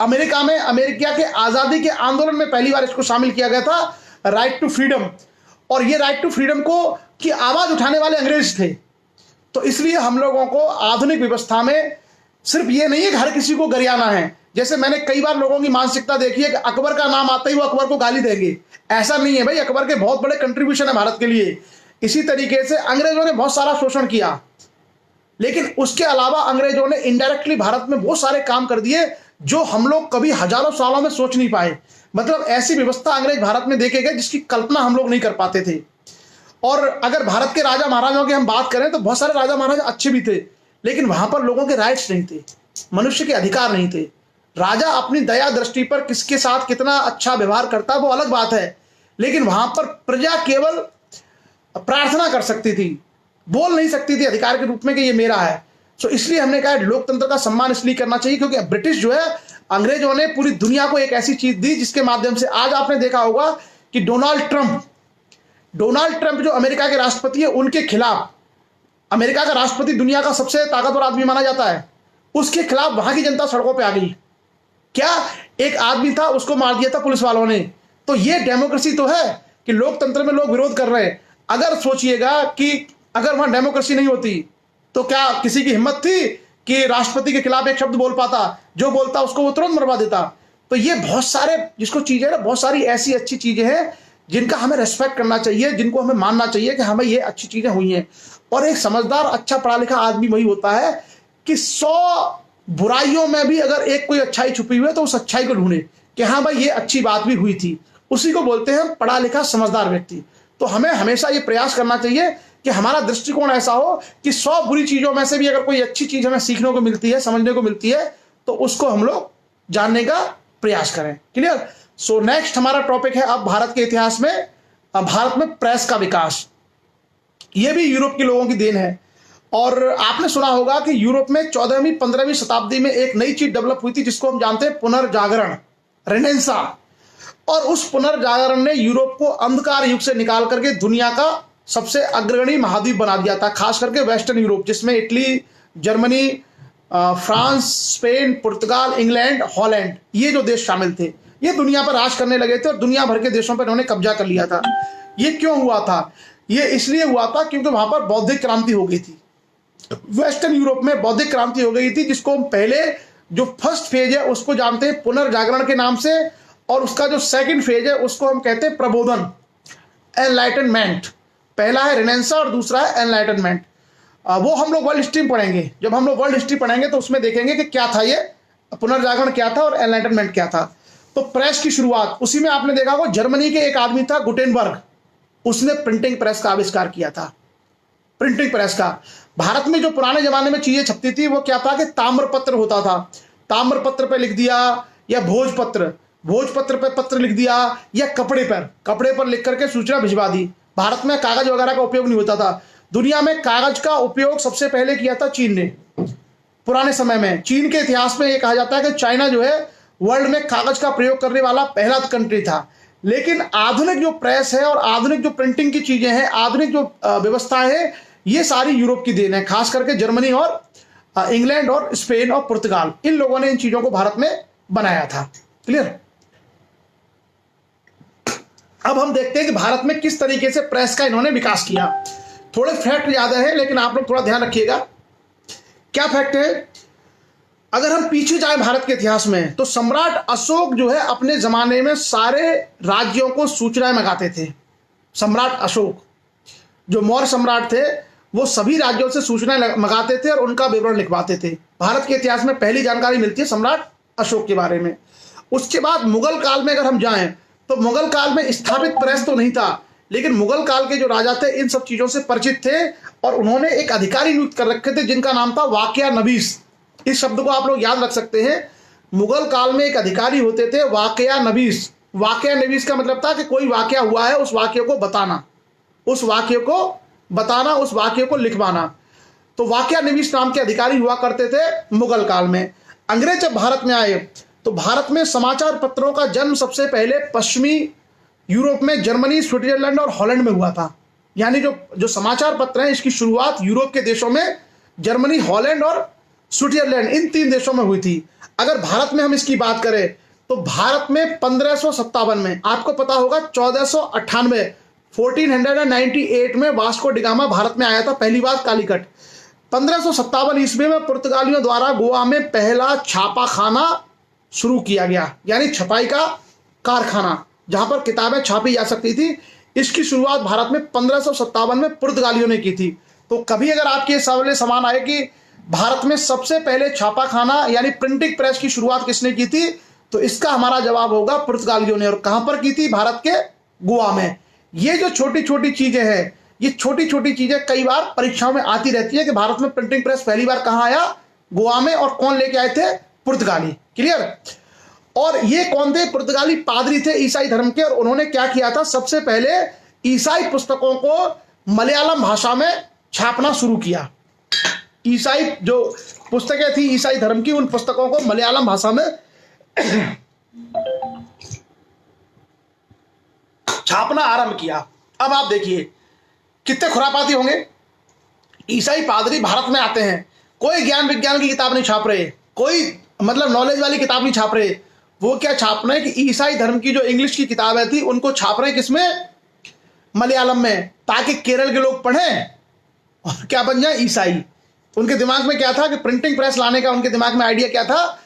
अमेरिका में अमेरिका के आज़ादी के आंदोलन में पहली बार इसको शामिल किया गया था, राइट टू फ्रीडम। और ये राइट टू फ्रीडम को की आवाज़ उठाने वाले अंग्रेज थे। तो इसलिए हम लोगों को आधुनिक व्यवस्था में सिर्फ ये नहीं है कि हर किसी को गरियाना है। जैसे मैंने कई बार लोगों की मानसिकता देखी है कि अकबर का नाम आता ही वो अकबर को गाली देंगे। ऐसा नहीं है भाई, अकबर के बहुत बड़े कंट्रीब्यूशन है भारत के लिए। इसी तरीके से अंग्रेजों ने बहुत सारा शोषण किया, लेकिन उसके अलावा अंग्रेजों ने इनडायरेक्टली भारत में बहुत सारे काम कर दिए जो हम लोग कभी हजारों सालों में सोच नहीं पाए। मतलब ऐसी व्यवस्था अंग्रेज भारत में देखे गए जिसकी कल्पना हम लोग नहीं कर पाते थे। और अगर भारत के राजा महाराजाओं की हम बात करें तो बहुत सारे राजा महाराजा अच्छे भी थे, लेकिन वहां पर लोगों के राइट्स नहीं थे, मनुष्य के अधिकार नहीं थे। राजा अपनी दया दृष्टि पर किसके साथ कितना अच्छा व्यवहार करता वो अलग बात है, लेकिन वहां पर प्रजा केवल प्रार्थना कर सकती थी, बोल नहीं सकती थी अधिकार के रूप में कि ये मेरा है। तो इसलिए हमने कहा लोकतंत्र का सम्मान इसलिए करना चाहिए क्योंकि ब्रिटिश जो है, अंग्रेजों ने पूरी दुनिया को एक ऐसी चीज दी जिसके माध्यम से आज आपने देखा होगा कि डोनाल्ड ट्रंप जो अमेरिका के राष्ट्रपति है, उनके खिलाफ, अमेरिका का राष्ट्रपति दुनिया का सबसे ताकतवर आदमी माना जाता है, उसके खिलाफ वहां की जनता सड़कों पर आ गई। क्या एक आदमी था, उसको मार दिया था पुलिस वालों ने। तो ये डेमोक्रेसी तो है कि लोकतंत्र में लोग विरोध कर रहे हैं। अगर सोचिएगा कि अगर वहां डेमोक्रेसी नहीं होती तो क्या किसी की हिम्मत थी कि राष्ट्रपति के खिलाफ एक शब्द बोल पाता? जो बोलता उसको वो तुरंत मरवा देता। तो ये बहुत सारे जिसको चीजें ना, बहुत सारी ऐसी अच्छी चीजें हैं जिनका हमें रेस्पेक्ट करना चाहिए, जिनको हमें मानना चाहिए कि हमें ये अच्छी चीजें हुई हैं। और एक समझदार अच्छा पढ़ा लिखा आदमी वही होता है कि 100 बुराइयों में भी अगर एक कोई अच्छाई छुपी हुई है तो उस अच्छाई को ढूंढे कि हाँ भाई ये अच्छी बात भी हुई थी। उसी को बोलते हैं पढ़ा लिखा समझदार व्यक्ति। तो हमें हमेशा ये प्रयास करना चाहिए कि हमारा दृष्टिकोण ऐसा हो कि 100 बुरी चीजों में से भी अगर कोई अच्छी चीज हमें सीखने को मिलती है, समझने को मिलती है, तो उसको हम लोग जानने का प्रयास करें। क्लियर? सो नेक्स्ट हमारा टॉपिक है अब भारत के इतिहास में, भारत में प्रेस का विकास। यह भी यूरोप के लोगों की देन है। और आपने सुना होगा कि यूरोप में 14वीं 15वीं शताब्दी में एक नई चीज डेवलप हुई थी जिसको हम जानते हैं पुनर्जागरण, रेनेसां। और उस पुनर्जागरण ने यूरोप को अंधकार युग से निकाल करके दुनिया का सबसे अग्रणी महाद्वीप बना दिया था, खास करके वेस्टर्न यूरोप, जिसमें इटली, जर्मनी, फ्रांस, स्पेन, पुर्तगाल, इंग्लैंड, हॉलैंड, ये जो देश शामिल थे, ये दुनिया पर राज करने लगे थे और दुनिया भर के देशों पर उन्होंने कब्जा कर लिया था। ये क्यों हुआ था? ये इसलिए हुआ था क्योंकि वहां पर बौद्धिक क्रांति हो गई थी। वेस्टर्न यूरोप में बौद्धिक क्रांति हो गई थी, जिसको हम पहले जो फर्स्ट फेज है उसको जानते हैं पुनर्जागरण के नाम से, और उसका जो सेकंड फेज है उसको हम कहते हैं प्रबोधन, एनलाइटनमेंट। पहला है रेनेसां और दूसरा है एनलाइटनमेंट। वो हम लोग वर्ल्ड हिस्ट्री में पढ़ेंगे। जब हम लोग वर्ल्ड हिस्ट्री पढ़ेंगे तो उसमें देखेंगे कि क्या था ये पुनर्जागरण, क्या था और एनलाइटनमेंट क्या था। तो प्रेस की शुरुआत उसी में आपने देखा होगा, जर्मनी के एक आदमी था गुटेनबर्ग, उसने प्रिंटिंग प्रेस का आविष्कार किया था। प्रिंटिंग प्रेस का भारत में जो पुराने जमाने में चीजें छपती थी वो क्या था कि ताम्रपत्र होता था, ताम्रपत्र पे लिख दिया, या भोजपत्र पे पत्र लिख दिया, या कपड़े पर लिख करके सूचना भिजवा दी। भारत में कागज वगैरह का उपयोग नहीं होता था। दुनिया में कागज का उपयोग सबसे पहले किया था चीन ने। पुराने समय में चीन के इतिहास में ये कहा जाता है कि चाइना जो है वर्ल्ड में कागज का प्रयोग करने वाला पहला कंट्री था। लेकिन आधुनिक जो प्रेस है और आधुनिक जो प्रिंटिंग की चीजें हैं, आधुनिक जो व्यवस्थाएं है, ये सारी यूरोप की देन है, खास करके जर्मनी और इंग्लैंड और स्पेन और पुर्तगाल, इन लोगों ने इन चीजों को भारत में बनाया था। क्लियर। अब हम देखते हैं कि भारत में किस तरीके से प्रेस का इन्होंने विकास किया। थोड़े फैक्ट ज्यादा है लेकिन आप लोग थोड़ा ध्यान रखिएगा। क्या फैक्ट है? अगर हम पीछे जाए भारत के इतिहास में तो सम्राट अशोक जो है अपने जमाने में सारे राज्यों को सूचनाएं मंगाते थे। सम्राट अशोक जो मौर्य सम्राट थे वो सभी राज्यों से सूचनाएं मंगाते थे और उनका विवरण लिखवाते थे। भारत के इतिहास में पहली जानकारी मिलती है सम्राट अशोक के बारे में। उसके बाद मुगल काल में अगर हम जाएं तो मुगल काल में स्थापित प्रेस तो नहीं था, लेकिन मुगल काल के जो राजा थे इन सब चीजों से परिचित थे और उन्होंने एक अधिकारी नियुक्त कर रखे थे जिनका नाम था वाकिया नवीस। इस शब्द को आप लोग याद रख सकते हैं। मुगल काल में एक अधिकारी होते थे वाकिया नवीस। वाकिया नवीस का मतलब था कि कोई वाकया हुआ है उस वाक्य को बताना, उस वाक्य को बताना, उस वाक्य को लिखवाना। तो वाकिया नवीस नाम के अधिकारी हुआ करते थे मुगल काल में। अंग्रेज जब भारत में आए तो भारत में समाचार पत्रों का जन्म सबसे पहले पश्चिमी यूरोप में जर्मनी, स्विट्जरलैंड और हॉलैंड में हुआ था। यानी जो समाचार पत्र हैं इसकी शुरुआत यूरोप के देशों में जर्मनी, हॉलैंड और स्विट्जरलैंड, इन 3 देशों में हुई थी। अगर भारत में हम इसकी बात करें तो भारत में 1557 में, आपको पता होगा 1498 में वास्को डिगामा भारत में आया था पहली बार कालीकट। 1557 ईस्वी में पुर्तगालियों द्वारा गोवा में पहला छापाखाना शुरू किया गया, यानी छपाई का कारखाना जहां पर किताबें छापी जा सकती थी। इसकी शुरुआत भारत में 1557 में पुर्तगालियों ने की थी। तो कभी अगर आपके सवाल समान आए कि भारत में सबसे पहले छापाखाना यानी प्रिंटिंग प्रेस की शुरुआत किसने की थी, तो इसका हमारा जवाब होगा पुर्तगालियों ने। और कहां पर की थी? भारत के गोवा में। ये जो छोटी छोटी चीजें हैं, ये छोटी छोटी चीजें कई बार परीक्षाओं में आती रहती है कि भारत में प्रिंटिंग प्रेस पहली बार कहां आया? गोवा में। और कौन लेके आए थे? पुर्तगाली। क्लियर। और ये कौन थे? पुर्तगाली पादरी थे ईसाई धर्म के। और उन्होंने क्या किया था? सबसे पहले ईसाई पुस्तकों को मलयालम भाषा में छापना शुरू किया। ईसाई जो पुस्तकें थी ईसाई धर्म की, उन पुस्तकों को मलयालम भाषा में छापना आरंभ किया। अब आप देखिए कितने खुरापाती होंगे। ईसाई पादरी भारत में आते हैं, कोई ज्ञान विज्ञान की किताब नहीं छाप रहे, कोई मतलब नॉलेज वाली किताब नहीं छाप रहे। वो क्या छाप रहे हैं कि ईसाई धर्म की जो इंग्लिश की किताबें थी उनको छाप रहे हैं किसमें? मलयालम में, ताकि केरल के लोग पढ़ें और क्या बन जाए? ईसाई। उनके दिमाग में क्या था कि प्रिंटिंग प्रेस लाने का उनके दिमाग में आइडिया क्या था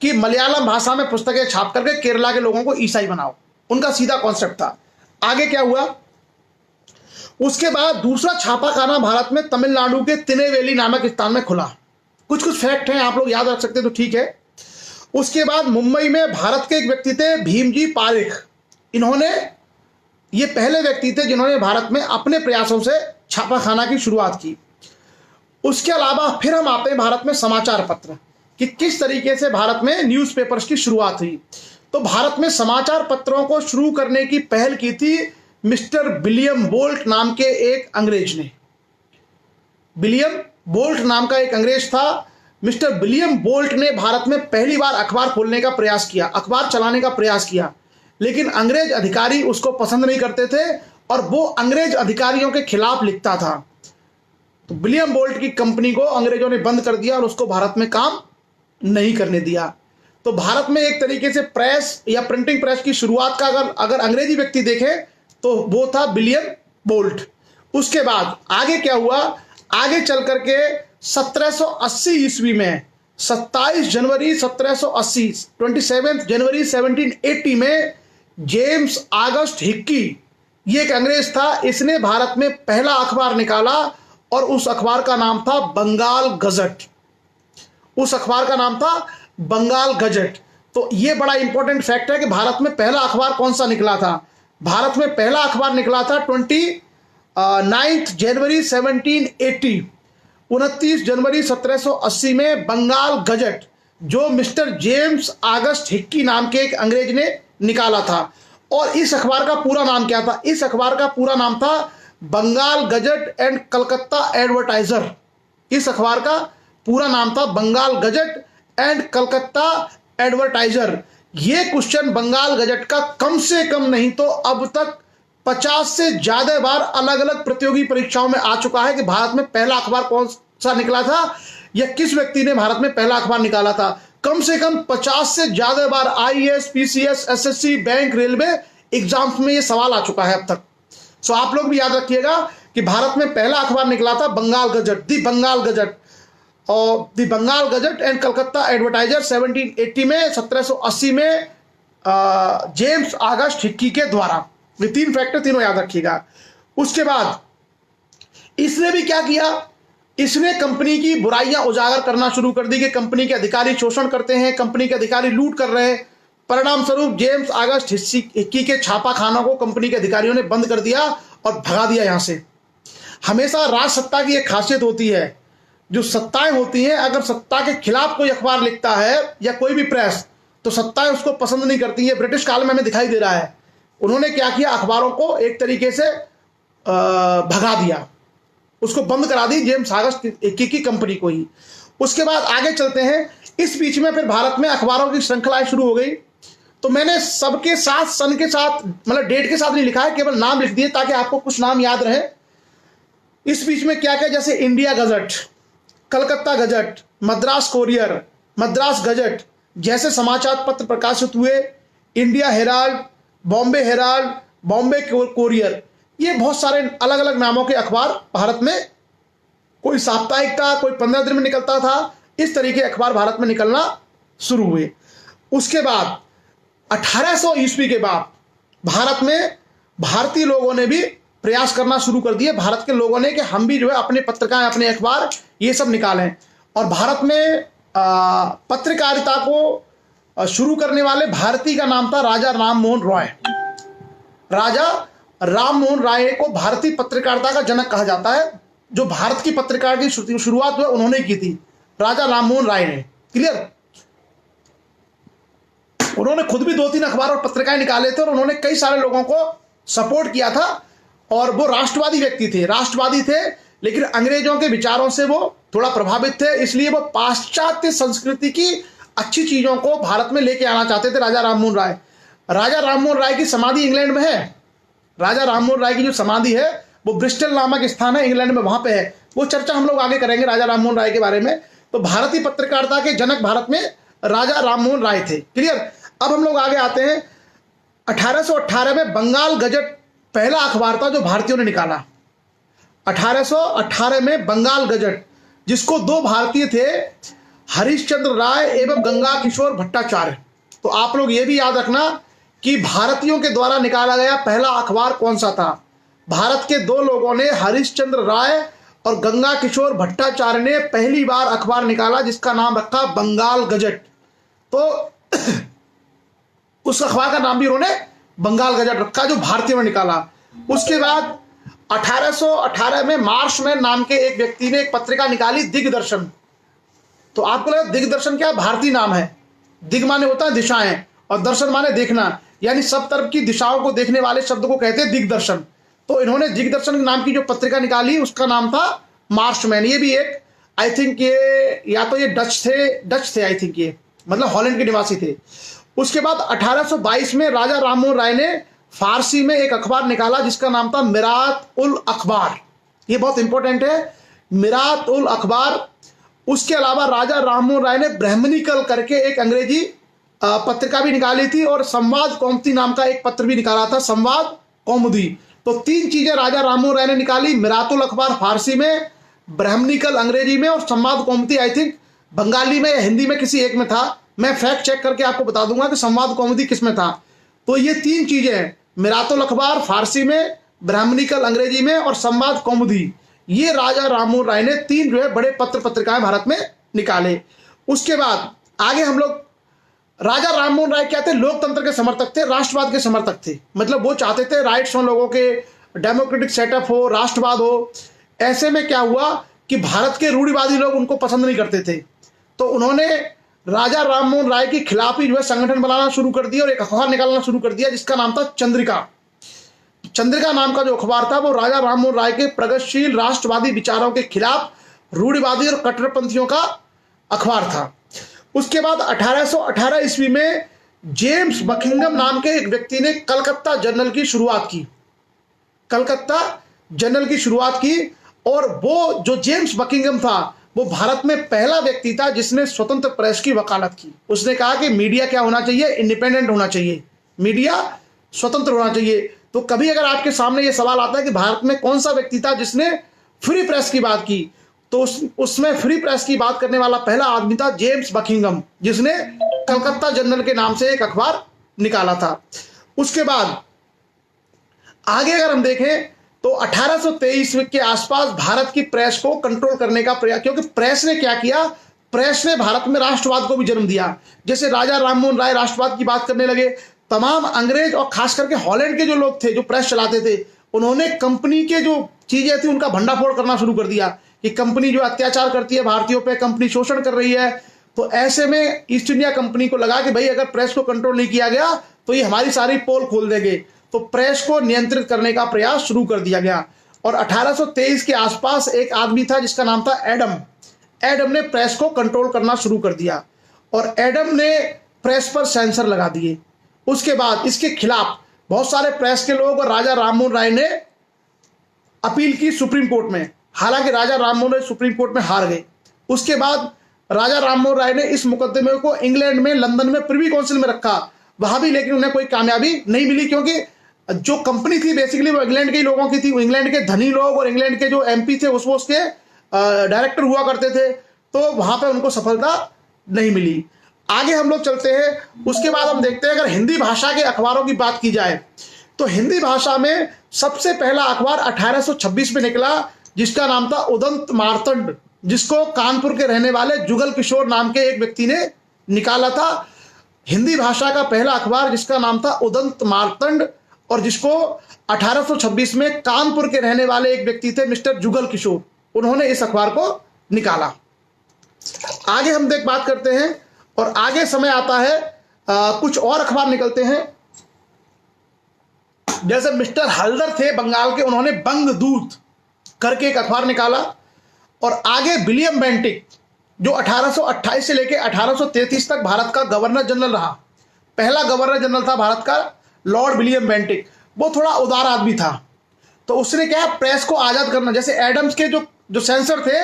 कि मलयालम भाषा में पुस्तकें छाप करके केरला के लोगों को ईसाई बनाओ। उनका सीधा कॉन्सेप्ट था। आगे क्या हुआ? उसके बाद दूसरा छापाखाना भारत में तमिलनाडु के तिनेवेली नामक स्थान में खुला। कुछ कुछ फैक्ट हैं, आप लोग याद रख सकते हैं तो ठीक है। उसके बाद मुंबई में भारत के एक व्यक्ति थे भीमजी पारेख। इन्होंने, ये पहले व्यक्ति थे जिन्होंने भारत में अपने प्रयासों से छापाखाना की शुरुआत की। उसके अलावा फिर हम आते हैं भारत में समाचार पत्र कि किस तरीके से भारत में न्यूज़पेपर्स की शुरुआत हुई। तो भारत में समाचार पत्रों को शुरू करने की पहल की थी मिस्टर विलियम बोल्ट नाम के एक अंग्रेज ने। विलियम बोल्ट नाम का एक अंग्रेज था। मिस्टर विलियम बोल्ट ने भारत में पहली बार अखबार खोलने का प्रयास किया, अखबार चलाने का प्रयास किया, लेकिन अंग्रेज अधिकारी उसको पसंद नहीं करते थे और वो अंग्रेज अधिकारियों के खिलाफ लिखता था। तो विलियम बोल्ट की कंपनी को अंग्रेजों ने बंद कर दिया और उसको भारत में काम नहीं करने दिया। तो भारत में एक तरीके से प्रेस या प्रिंटिंग प्रेस की शुरुआत का अगर अंग्रेजी व्यक्ति देखे तो वो था विलियम बोल्ट। उसके बाद आगे क्या हुआ? आगे चल करके 1780 ईस्वी में 27 जनवरी 1780 27 जनवरी 1780 में जेम्स ऑगस्ट हिक्की, ये एक अंग्रेज था, इसने भारत में पहला अखबार निकाला और उस अखबार का नाम था बंगाल गजट। उस अखबार का नाम था बंगाल गजट। तो ये बड़ा इंपॉर्टेंट फैक्ट है कि भारत में पहला अखबार कौन सा निकला था? भारत में पहला अखबार निकला था 29 जनवरी 1780, 29 जनवरी 1780 में बंगाल गजट, जो मिस्टर जेम्स ऑगस्ट हिक्की नाम के एक अंग्रेज ने निकाला था। और इस अखबार का पूरा नाम क्या था? इस अखबार का पूरा नाम था Bengal gazette and Calcutta advertiser. इस अखबार का पूरा नाम था Bengal gazette and Calcutta advertiser. ये क्वेश्चन बंगाल गजट का कम से कम नहीं तो अब तक 50 से ज्यादा बार अलग अलग प्रतियोगी परीक्षाओं में आ चुका है कि भारत में पहला अखबार कौन सा निकला था या किस व्यक्ति ने भारत में पहला अखबार निकाला था। कम से कम 50 से ज्यादा बार IAS, PCS, SSC, bank, railway exams में ये सवाल आ चुका है अब तक। सो आप लोग भी याद रखिएगा कि भारत में पहला अखबार निकला था Bengal Gazette, the Bengal Gazette और the Bengal gazette and Calcutta Advertiser 1780 में, 1780 में जेम्स ऑगस्ट हिक्की के द्वारा। ये 3 फैक्टर तीनों याद रखिएगा। उसके बाद इसने भी क्या किया, इसने कंपनी की बुराइयां उजागर करना शुरू कर दी कि कंपनी के अधिकारी शोषण करते हैं, कंपनी के अधिकारी लूट कर रहे हैं। परिणाम स्वरूप जेम्स ऑगस्ट हिक्की के छापा खानों को कंपनी के अधिकारियों ने बंद कर दिया और भगा दिया यहां से। हमेशा राज सत्ता की एक खासियत होती है, जो सत्ताएं होती हैं, अगर सत्ता के खिलाफ कोई अखबार लिखता है या कोई भी प्रेस, तो सत्ताएं उसको पसंद नहीं करती है। ब्रिटिश काल में हमें दिखाई दे रहा है, उन्होंने क्या किया, अखबारों को एक तरीके से भगा दिया, उसको बंद करा दी जेम्स ऑगस्ट हिक्की की कंपनी को ही। उसके बाद आगे चलते हैं। इस बीच में फिर भारत में अखबारों की श्रृंखलाएं शुरू हो गई। तो मैंने सबके साथ सन के साथ मतलब डेट के साथ नहीं लिखा है, केवल नाम लिख दिए ताकि आपको कुछ नाम याद रहे। इस बीच में क्या क्या, जैसे India gazette, Calcutta gazette, Madras courier, Madras gazette जैसे समाचार पत्र प्रकाशित हुए। India Herald, Bombay Herald, Bombay courier, ये बहुत सारे अलग अलग नामों के अखबार भारत में, कोई साप्ताहिक था, कोई 15 दिन में निकलता था। इस तरीके अखबार भारत में निकलना शुरू हुए। उसके बाद 1800 ईस्वी के बाद भारत में भारतीय लोगों ने भी प्रयास करना शुरू कर दिए, भारत के लोगों ने, कि हम भी जो है अपने पत्रिकाएं, अपने अखबार ये सब निकालें। और भारत में पत्रकारिता को शुरू करने वाले भारतीय का नाम था राजा राममोहन रॉय। राजा राममोहन राय को भारतीय पत्रकारिता का जनक कहा जाता है। जो भारत की पत्रकारिता की शुरुआत हुई उन्होंने की थी, राजा राममोहन राय ने। क्लियर? उन्होंने खुद भी 2-3 अखबार और पत्रिकाएं निकाले थे और उन्होंने कई सारे लोगों को सपोर्ट किया था। और वो राष्ट्रवादी व्यक्ति थे, राष्ट्रवादी थे, लेकिन अंग्रेजों के विचारों से वो थोड़ा प्रभावित थे, इसलिए वो पाश्चात्य संस्कृति की अच्छी चीजों को भारत में लेके आना चाहते थे राजा राममोहन राय। राजा राममोहन राय की समाधि इंग्लैंड में है। राजा राममोहन राय की जो समाधि है वो ब्रिस्टल नामक स्थान है इंग्लैंड में, वहां पे है। वो चर्चा हम लोग आगे करेंगे राजा राममोहन राय के बारे में। तो भारतीय पत्रकारिता के जनक भारत में राजा राममोहन राय थे। क्लियर? अब हम लोग आगे आते हैं। 1818 में बंगाल गजट पहला अखबार था जो भारतीयों ने निकाला। 1818 में बंगाल गजट, जिसको 2 भारतीय थे, हरिश्चंद्र राय एवं गंगा किशोर भट्टाचार्य। तो आप लोग ये भी याद रखना कि भारतीयों के द्वारा निकाला गया पहला अखबार कौन सा था। भारत के 2 लोगों ने, हरिश्चंद्र राय और गंगा किशोर भट्टाचार्य ने पहली बार अखबार निकाला जिसका नाम रखा बंगाल गजट। तो उस अखबार का नाम भी उन्होंने बंगाल गजट रखा जो भारतीयों ने निकाला। उसके बाद 1818 में मार्शमैन नाम के एक व्यक्ति ने एक पत्रिका निकाली, दिग्दर्शन। तो आपको लगा दिग्दर्शन क्या, भारतीय नाम है। दिग माने होता है दिशाएं और दर्शन माने देखना, यानी सब तरफ की दिशाओं को देखने वाले शब्द को कहते हैं दिग्दर्शन। तो इन्होंने दिग्दर्शन नाम की जो पत्रिका निकाली उसका नाम था मार्शमैन। ये भी एक, आई थिंक ये या तो ये डच थे आई थिंक, ये मतलब हॉलैंड के निवासी थे। उसके बाद 1822 में राजा राममोहन राय ने फारसी में एक अखबार निकाला जिसका नाम था मिरात उल अखबार। ये बहुत इंपॉर्टेंट है, मिरात उल अखबार। उसके अलावा राजा राममोहन राय ने ब्राह्मणिकल करके एक अंग्रेजी पत्रिका भी निकाली थी और संवाद कौमुदी नाम का एक पत्र भी निकाला था, संवाद कौमुदी। तो 3 चीजें राजा राममोहन राय ने निकाली, मिरातुल अखबार फारसी में, ब्राह्मणिकल अंग्रेजी में और संवाद कौमुदी आई थिंक बंगाली में या हिंदी में किसी एक में था। मैं फैक्ट चेक करके आपको बता दूंगा कि संवाद कौमुदी किस में था। तो ये 3 चीजें हैं, मिरातुल अखबार फारसी में, ब्राह्मणिकल अंग्रेजी में और संवाद कौमुदी। ये राजा राममोहन राय ने 3 जो है बड़े पत्र पत्रिकाएं भारत में निकाले। उसके बाद आगे हम लोग, राजा राममोहन राय क्या थे, लोकतंत्र के समर्थक थे, राष्ट्रवाद के समर्थक थे। मतलब वो चाहते थे राइट्स हो लोगों के, डेमोक्रेटिक सेटअप हो, राष्ट्रवाद हो। ऐसे में क्या हुआ कि भारत के रूढ़िवादी लोग उनको पसंद नहीं करते थे, तो उन्होंने राजा राममोहन राय के खिलाफ ही जो है संगठन बनाना शुरू कर दिया और एक अखबार निकालना शुरू कर दिया जिसका नाम था चंद्रिका। चंद्रिका नाम का जो अखबार था वो राजा राममोहन राय के प्रगतिशील राष्ट्रवादी विचारों के खिलाफ रूढ़िवादी और कट्टरपंथियों का अखबार था। उसके बाद 1818 ईस्वी में जेम्स बकिंघम नाम के एक व्यक्ति ने कलकत्ता जर्नल की शुरुआत की। कलकत्ता जर्नल की शुरुआत की, और वो जो जेम्स बकिंघम था वो भारत में पहला व्यक्ति था जिसने स्वतंत्र प्रेस की वकालत की। उसने कहा कि मीडिया क्या होना चाहिए, इंडिपेंडेंट होना चाहिए, मीडिया स्वतंत्र होना चाहिए। तो कभी अगर आपके सामने ये सवाल आता है कि भारत में कौन सा व्यक्ति था जिसने फ्री प्रेस की बात की, तो उसमें फ्री प्रेस की बात करने वाला पहला आदमी था जेम्स बकिंघम, जिसने कलकत्ता जर्नल के नाम से एक अखबार निकाला था। उसके बाद आगे अगर हम देखें तो 1823 के आसपास भारत की प्रेस को कंट्रोल करने का प्रयास, क्योंकि प्रेस ने क्या किया, प्रेस ने भारत में राष्ट्रवाद को भी जन्म दिया। जैसे राजा राममोहन राय राष्ट्रवाद की बात करने लगे, तमाम अंग्रेज और खास करके हॉलैंड के जो लोग थे जो प्रेस चलाते थे, उन्होंने कंपनी के जो चीजें थी उनका भंडाफोड़ करना शुरू कर दिया कि कंपनी जो अत्याचार करती है भारतीयों पे, कंपनी शोषण कर रही है। तो ऐसे में ईस्ट इंडिया कंपनी को लगा कि भाई अगर प्रेस को कंट्रोल नहीं किया गया तो ये हमारी सारी पोल खोल देंगे, तो प्रेस को नियंत्रित करने का प्रयास शुरू कर दिया गया। और 1823 के आसपास एक आदमी था जिसका नाम था एडम। एडम ने प्रेस को कंट्रोल करना शुरू कर दिया और एडम ने प्रेस पर सेंसर लगा दिए। उसके बाद इसके खिलाफ बहुत सारे प्रेस के लोग और राजा राममोहन राय ने अपील की सुप्रीम कोर्ट में, हालांकि राजा राममोहन राय सुप्रीम कोर्ट में हार गए। उसके बाद राजा राममोहन राय ने इस मुकदमे को इंग्लैंड में, लंदन में प्रिवी काउंसिल में रखा, वहां भी लेकिन उन्हें कोई कामयाबी नहीं मिली, क्योंकि जो कंपनी थी बेसिकली वो इंग्लैंड के लोगों की थी। इंग्लैंड के धनी लोग और इंग्लैंड के जो एमपी थे उसको उसके डायरेक्टर हुआ करते थे, तो वहां पे उनको सफलता नहीं मिली। आगे हम लोग चलते हैं। उसके बाद हम देखते हैं अगर हिंदी भाषा के अखबारों की बात की जाए तो हिंदी भाषा में सबसे पहला अखबार 1826 में निकला जिसका नाम था उदंत मार्तंड, जिसको कानपुर के रहने वाले जुगल किशोर नाम के एक व्यक्ति ने निकाला था। हिंदी भाषा का पहला अखबार जिसका नाम था उदंत मार्तंड, और जिसको 1826 में कानपुर के रहने वाले एक व्यक्ति थे मिस्टर जुगल किशोर, उन्होंने इस अखबार को निकाला। आगे हम बात करते हैं और आगे समय आता है कुछ और अखबार निकलते हैं। जैसे मिस्टर हल्दर थे बंगाल के, उन्होंने बंगदूत करके एक अखबार निकाला। और आगे विलियम बेंटिक जो 1828 से लेकर 1833 तक भारत का गवर्नर जनरल रहा, पहला गवर्नर जनरल था भारत का लॉर्ड विलियम बेंटिक। वो थोड़ा उदार आदमी था, तो उसने क्या प्रेस को आजाद करना, जैसे एडम्स के जो सेंसर थे,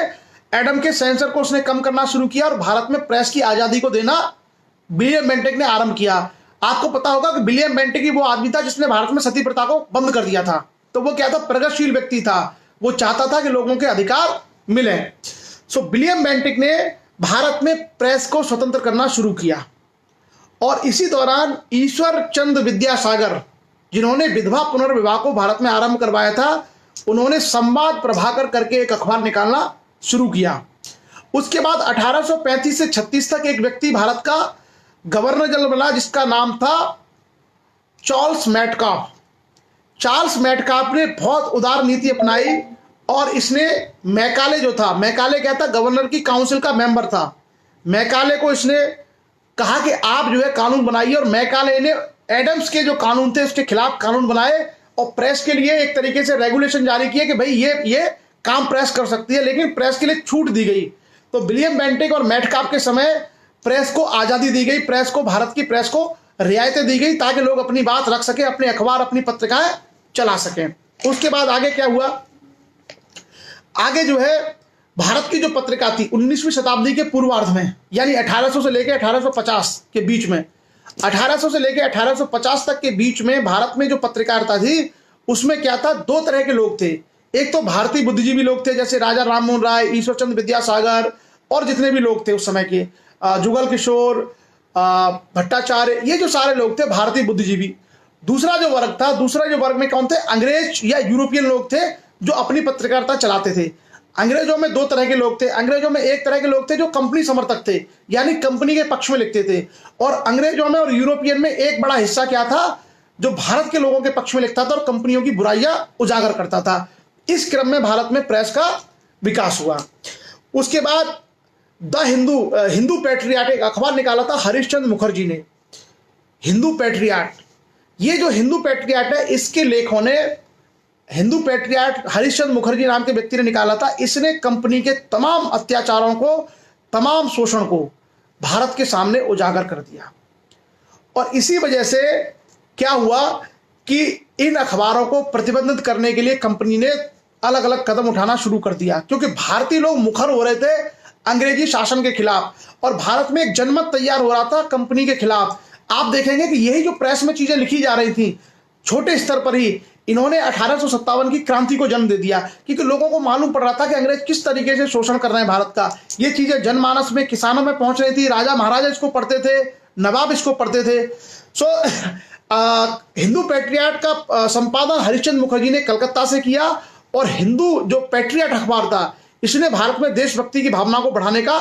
एडम के सेंसर को उसने कम करना शुरू किया और भारत में प्रेस की आजादी को देना विलियम बेंटिक ने आरंभ किया। आपको पता होगा कि विलियम बेंटिक ही वो आदमी था जिसने भारत में सती प्रथा को बंद कर दिया था। तो वो क्या था, प्रगतिशील व्यक्ति था, वो चाहता था कि लोगों के अधिकार मिले। सो विलियम बेंटिक ने भारत में प्रेस को स्वतंत्र करना शुरू किया। और इसी दौरान ईश्वर चंद्र विद्यासागर, जिन्होंने विधवा पुनर्विवाह को भारत में आरंभ करवाया था, उन्होंने संवाद प्रभाकर करके एक अखबार निकालना शुरू किया। उसके बाद 1835 से 36 तक एक व्यक्ति भारत का गवर्नर जनरल बना जिसका नाम था चार्ल्स मेटकाफ। चार्ल्स मेटकाफ ने बहुत उदार नीति अपनाई और इसने मैकाले जो था, मैकाले क्या था, गवर्नर की काउंसिल का मेंबर था। मैकाले को इसने कहा कि आप जो है कानून बनाइए, और मैकाले ने एडम्स के जो कानून थे उसके खिलाफ कानून बनाए और प्रेस के लिए एक तरीके से रेगुलेशन जारी किए कि भाई ये काम प्रेस कर सकती है, लेकिन प्रेस के लिए छूट दी गई। तो विलियम बेंटिक और मेटकाफ के समय प्रेस को आज़ादी दी गई, प्रेस को, भारत की प्रेस को रियायतें दी गई ताकि लोग अपनी बात रख सकें, अपने अखबार, अपनी पत्रिकाएं चला सकें। उसके बाद आगे क्या हुआ, आगे जो है भारत की जो पत्रिका थी 19वीं शताब्दी के पूर्वार्ध में, यानी 1800 से लेकर 1850 के बीच में, 1800 से लेकर 1850 तक के बीच में भारत में जो पत्रकारिता थी उसमें क्या था, दो तरह के लोग थे। एक तो भारतीय बुद्धिजीवी लोग थे जैसे राजा राममोहन राय, ईश्वर चंद्र विद्यासागर और जितने भी लोग थे उस समय के, जुगल किशोर, भट्टाचार्य, ये जो सारे लोग थे भारतीय बुद्धिजीवी। दूसरा जो वर्ग था, दूसरा जो वर्ग में कौन थे, अंग्रेज या यूरोपियन लोग थे जो अपनी पत्रकारिता चलाते थे। अंग्रेजों में दो तरह के लोग थे। अंग्रेजों में एक तरह के लोग थे जो कंपनी समर्थक थे, यानी कंपनी के पक्ष में लिखते थे, और अंग्रेजों में और यूरोपियन में एक बड़ा हिस्सा क्या था, जो भारत के लोगों के पक्ष में लिखता था और कंपनियों की बुराइयां उजागर करता था। इस क्रम में भारत में प्रेस का विकास हुआ। उसके बाद द हिंदू पैट्रियाट एक अखबार निकाला था हरिश्चंद्र मुखर्जी ने, हिंदू पैट्रियाट। ये जो हिंदू पैट्रियाट है इसके लेखों ने हिंदू पैट्रियट हरिश्चंद्र मुखर्जी नाम के व्यक्ति ने निकाला था। इसने कंपनी के तमाम अत्याचारों को, तमाम शोषण को भारत के सामने उजागर कर दिया। और इसी वजह से क्या हुआ कि इन अखबारों को प्रतिबंधित करने के लिए कंपनी ने अलग अलग कदम उठाना शुरू कर दिया, क्योंकि भारतीय लोग मुखर हो रहे थे अंग्रेजी शासन के खिलाफ और भारत में एक जनमत तैयार हो रहा था कंपनी के खिलाफ। आप देखेंगे कि यही जो प्रेस में चीजें लिखी जा रही थी, छोटे स्तर पर ही इन्होंने 1857 की क्रांति को जन्म दे दिया, क्योंकि लोगों को मालूम पड़ रहा था कि अंग्रेज किस तरीके से शोषण कर रहे हैं भारत का। ये चीजें जनमानस में, किसानों में पहुंच रही थी। राजा महाराजा इसको पढ़ते थे, नवाब इसको पढ़ते थे। सो हिंदू पैट्रियट का संपादन हरिश्चंद्र मुखर्जी ने कलकत्ता से किया और हिंदू जो पैट्रियट अखबार था, इसने भारत में देशभक्ति की भावना को बढ़ाने का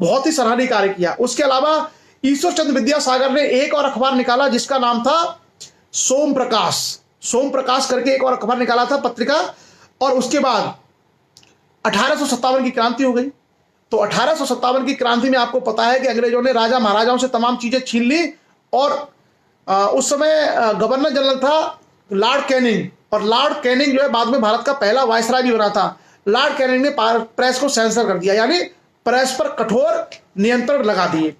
बहुत ही सराहनीय कार्य किया। उसके अलावा ईश्वर चंद्र विद्यासागर ने एक और अखबार निकाला जिसका नाम था सोम प्रकाश। सोम प्रकाश करके एक और अखबार निकाला था, पत्रिका। और उसके बाद 1857 की क्रांति हो गई। तो 1857 की क्रांति में आपको पता है कि अंग्रेजों ने राजा महाराजाओं से तमाम चीजें छीन ली और उस समय गवर्नर जनरल था लॉर्ड कैनिंग, और लॉर्ड कैनिंग जो है बाद में भारत का पहला वायसराय भी बना था। लॉर्ड कैनिंग ने प्रेस को सेंसर कर दिया, यानी प्रेस पर कठोर नियंत्रण लगा दिए।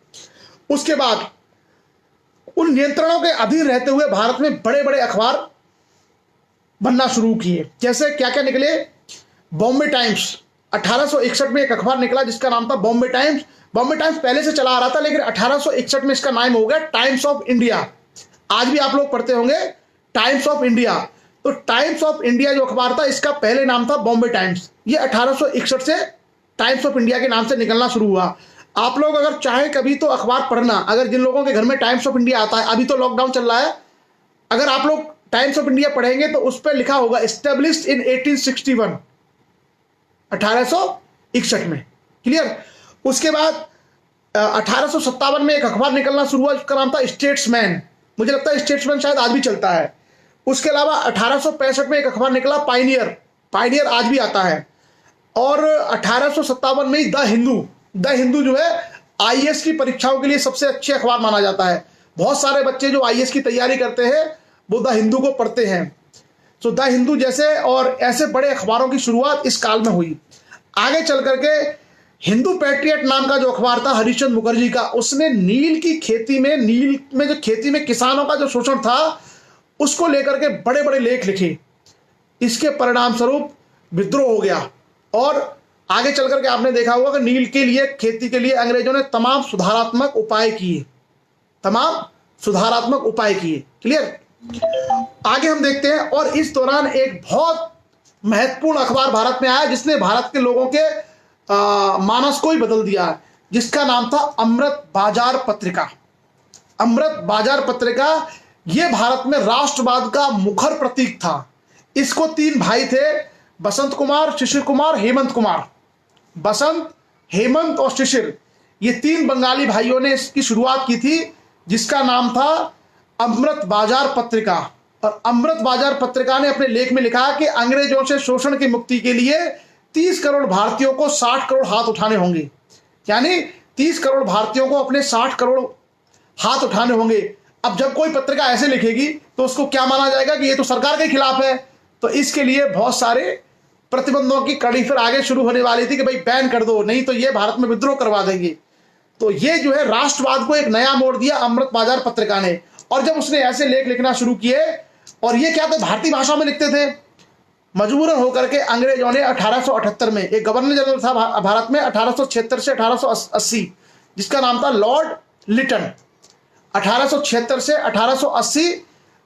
उसके बाद उन नियंत्रणों के अधीन रहते हुए भारत में बड़े बड़े अखबार बनना शुरू किए। जैसे क्या क्या निकले, बॉम्बे टाइम्स। 1861 में एक अखबार निकला जिसका नाम था बॉम्बे टाइम्स। बॉम्बे टाइम्स पहले से चला आ रहा था, लेकिन 1861 में इसका नाम हो गया टाइम्स ऑफ इंडिया। आज भी आप लोग पढ़ते होंगे टाइम्स ऑफ इंडिया। तो टाइम्स ऑफ इंडिया जो अखबार था, इसका पहले नाम था बॉम्बे टाइम्स। ये 1861 से टाइम्स ऑफ इंडिया के नाम से निकलना शुरू हुआ। आप लोग अगर चाहे कभी तो अखबार पढ़ना, अगर जिन लोगों के घर में टाइम्स ऑफ इंडिया आता है, अभी तो लॉकडाउन चल रहा है, अगर आप लोग टाइम्स ऑफ इंडिया पढ़ेंगे तो उस पर लिखा होगा एस्टेब्लिश्ड इन 1861, 1861 में। क्लियर। उसके बाद 1857 में एक अखबार निकलना शुरू हुआ जिसका नाम था स्टेट्समैन। मुझे लगता है स्टेट्समैन शायद आज भी चलता है। उसके अलावा 1865 में एक अखबार निकला पायनियर। पायनियर आज भी आता है। और 1857 में द हिंदू। द हिंदू जो है आईएएस की परीक्षाओं के लिए सबसे अच्छे अखबार माना जाता है। बहुत सारे बच्चे जो आईएएस की तैयारी करते हैं वो द हिंदू को पढ़ते हैं। तो द हिंदू जैसे और ऐसे बड़े अखबारों की शुरुआत इस काल में हुई। आगे चल करके हिंदू पैट्रियट नाम का जो अखबार था हरिश्चंद्र मुखर्जी का, उसने नील की खेती में, नील में जो खेती में किसानों का जो शोषण था उसको लेकर के बड़े बड़े लेख लिखे। इसके परिणाम स्वरूप विद्रोह हो गया और आगे चल करके आपने देखा होगा कि नील के लिए, खेती के लिए अंग्रेजों ने तमाम सुधारात्मक उपाय किए, तमाम सुधारात्मक उपाय किए। क्लियर। आगे हम देखते हैं। और इस दौरान एक बहुत महत्वपूर्ण अखबार भारत में आया जिसने भारत के लोगों के मानस को ही बदल दिया, जिसका नाम था अमृत बाजार पत्रिका। अमृत बाजार पत्रिका यह भारत में राष्ट्रवाद का मुखर प्रतीक था। इसको तीन भाई थे, बसंत कुमार, शिशिर कुमार, हेमंत कुमार। बसंत, हेमंत और शिशिर, ये तीन बंगाली भाइयों ने इसकी शुरुआत की थी जिसका नाम था अमृत बाजार पत्रिका। और अमृत बाजार पत्रिका ने अपने लेख में लिखा कि अंग्रेजों से शोषण की मुक्ति के लिए 30 करोड़ भारतीयों को 60 करोड़ हाथ उठाने होंगे। यानी 30 करोड़ भारतीयों को अपने 60 करोड़ हाथ उठाने होंगे। अब जब कोई पत्रिका ऐसे लिखेगी तो उसको क्या माना जाएगा कि ये तो सरकार के खिलाफ है। तो इसके लिए बहुत सारे प्रतिबंधों की कड़ी फिर आगे शुरू होने वाली थी कि भाई बैन कर दो, नहीं तो ये भारत में विद्रोह करवा देंगे। तो ये जो है राष्ट्रवाद को एक नया मोड़ दिया अमृत बाजार पत्रिका ने। और जब उसने ऐसे लेख लिखना शुरू किए, और ये क्या थे, भारतीय भाषा में लिखते थे, मजबूरन होकर के अंग्रेजों ने 1878 में एक गवर्नर जनरल था भारत में 1876 से 1880, जिसका नाम था लॉर्ड लिटन। 1876 से 1880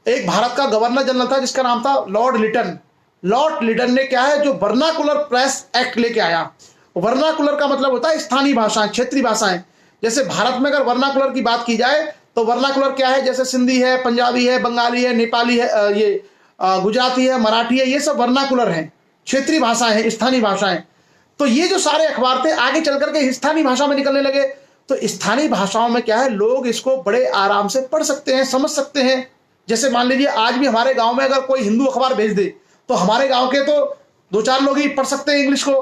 एक भारत का गवर्नर जनरल था जिसका नाम था लॉर्ड लिटन। लॉर्ड लिटन ने क्या है, जो वर्नाकुलर प्रेस एक्ट लेके आया। वर्नाकुलर का मतलब होता है स्थानीय भाषाएं, क्षेत्रीय भाषाएं। जैसे भारत में अगर वर्नाकुलर की बात की जाए तो वर्नाकुलर क्या है, जैसे सिंधी है, पंजाबी है, बंगाली है, नेपाली है, ये गुजराती है, मराठी है, ये सब वर्नाकुलर हैं, क्षेत्रीय भाषाएं हैं, स्थानीय भाषाएं। तो ये जो सारे अखबार थे आगे चल करके स्थानीय भाषा में निकलने लगे। तो स्थानीय भाषाओं में क्या है, लोग इसको बड़े आराम से पढ़ सकते हैं, समझ सकते हैं। जैसे मान लीजिए आज भी हमारे गांव में अगर कोई हिंदू अखबार भेज दे तो हमारे गांव के तो 2-4 लोग ही पढ़ सकते हैं इंग्लिश को,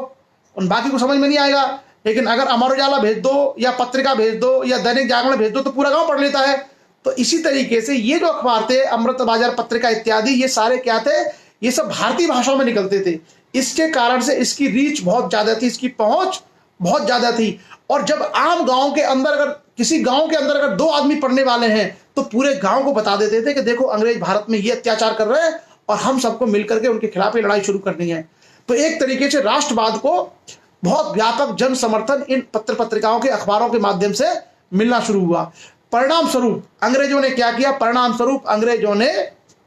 उन बाकी को समझ में नहीं आएगा। लेकिन अगर अमर उजाला भेज दो या पत्रिका भेज दो या दैनिक जागरण भेज दो तो पूरा गांव पढ़ लेता है। तो इसी तरीके से ये जो अखबार थे अमृत बाजार पत्रिका इत्यादि, ये सारे क्या थे, ये सब भारतीय भाषाओं में निकलते थे। इसके कारण से इसकी रीच बहुत ज्यादा थी, इसकी पहुंच बहुत ज्यादा थी। और जब आम गांव के अंदर अगर किसी गांव के अंदर अगर 2 आदमी पढ़ने वाले हैं तो पूरे गांव को बता देते थे कि देखो अंग्रेज भारत में ये अत्याचार कर रहे हैं और हम सबको मिलकर के उनके खिलाफ ये लड़ाई शुरू करनी है। तो एक तरीके से राष्ट्रवाद को बहुत व्यापक जन समर्थन इन पत्र पत्रिकाओं के अखबारों के माध्यम से मिलना शुरू हुआ। परिणाम स्वरूप अंग्रेजों ने क्या किया? परिणाम स्वरूप अंग्रेजों ने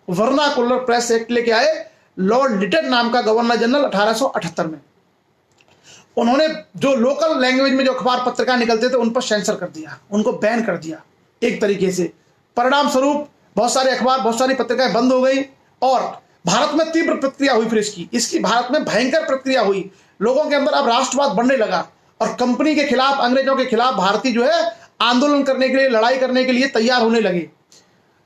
वर्नाकुलर प्रेस एक्ट लेके आए। लॉर्ड लिटन नाम का गवर्नर जनरल 1878 में उन्होंने जो लोकल लैंग्वेज में जो अखबार पत्रिका निकलते थे उन पर सेंसर कर दिया, उनको बैन कर दिया एक तरीके से। परिणाम स्वरूप बहुत सारे अखबार, बहुत सारी पत्रिकाएं बंद हो गई और भारत में तीव्र प्रतिक्रिया हुई। फिर इसकी भारत में भयंकर प्रतिक्रिया हुई। लोगों के अंदर अब राष्ट्रवाद बढ़ने लगा और कंपनी के खिलाफ, अंग्रेजों के खिलाफ भारतीय जो है आंदोलन करने के लिए, लड़ाई करने के लिए तैयार होने लगे।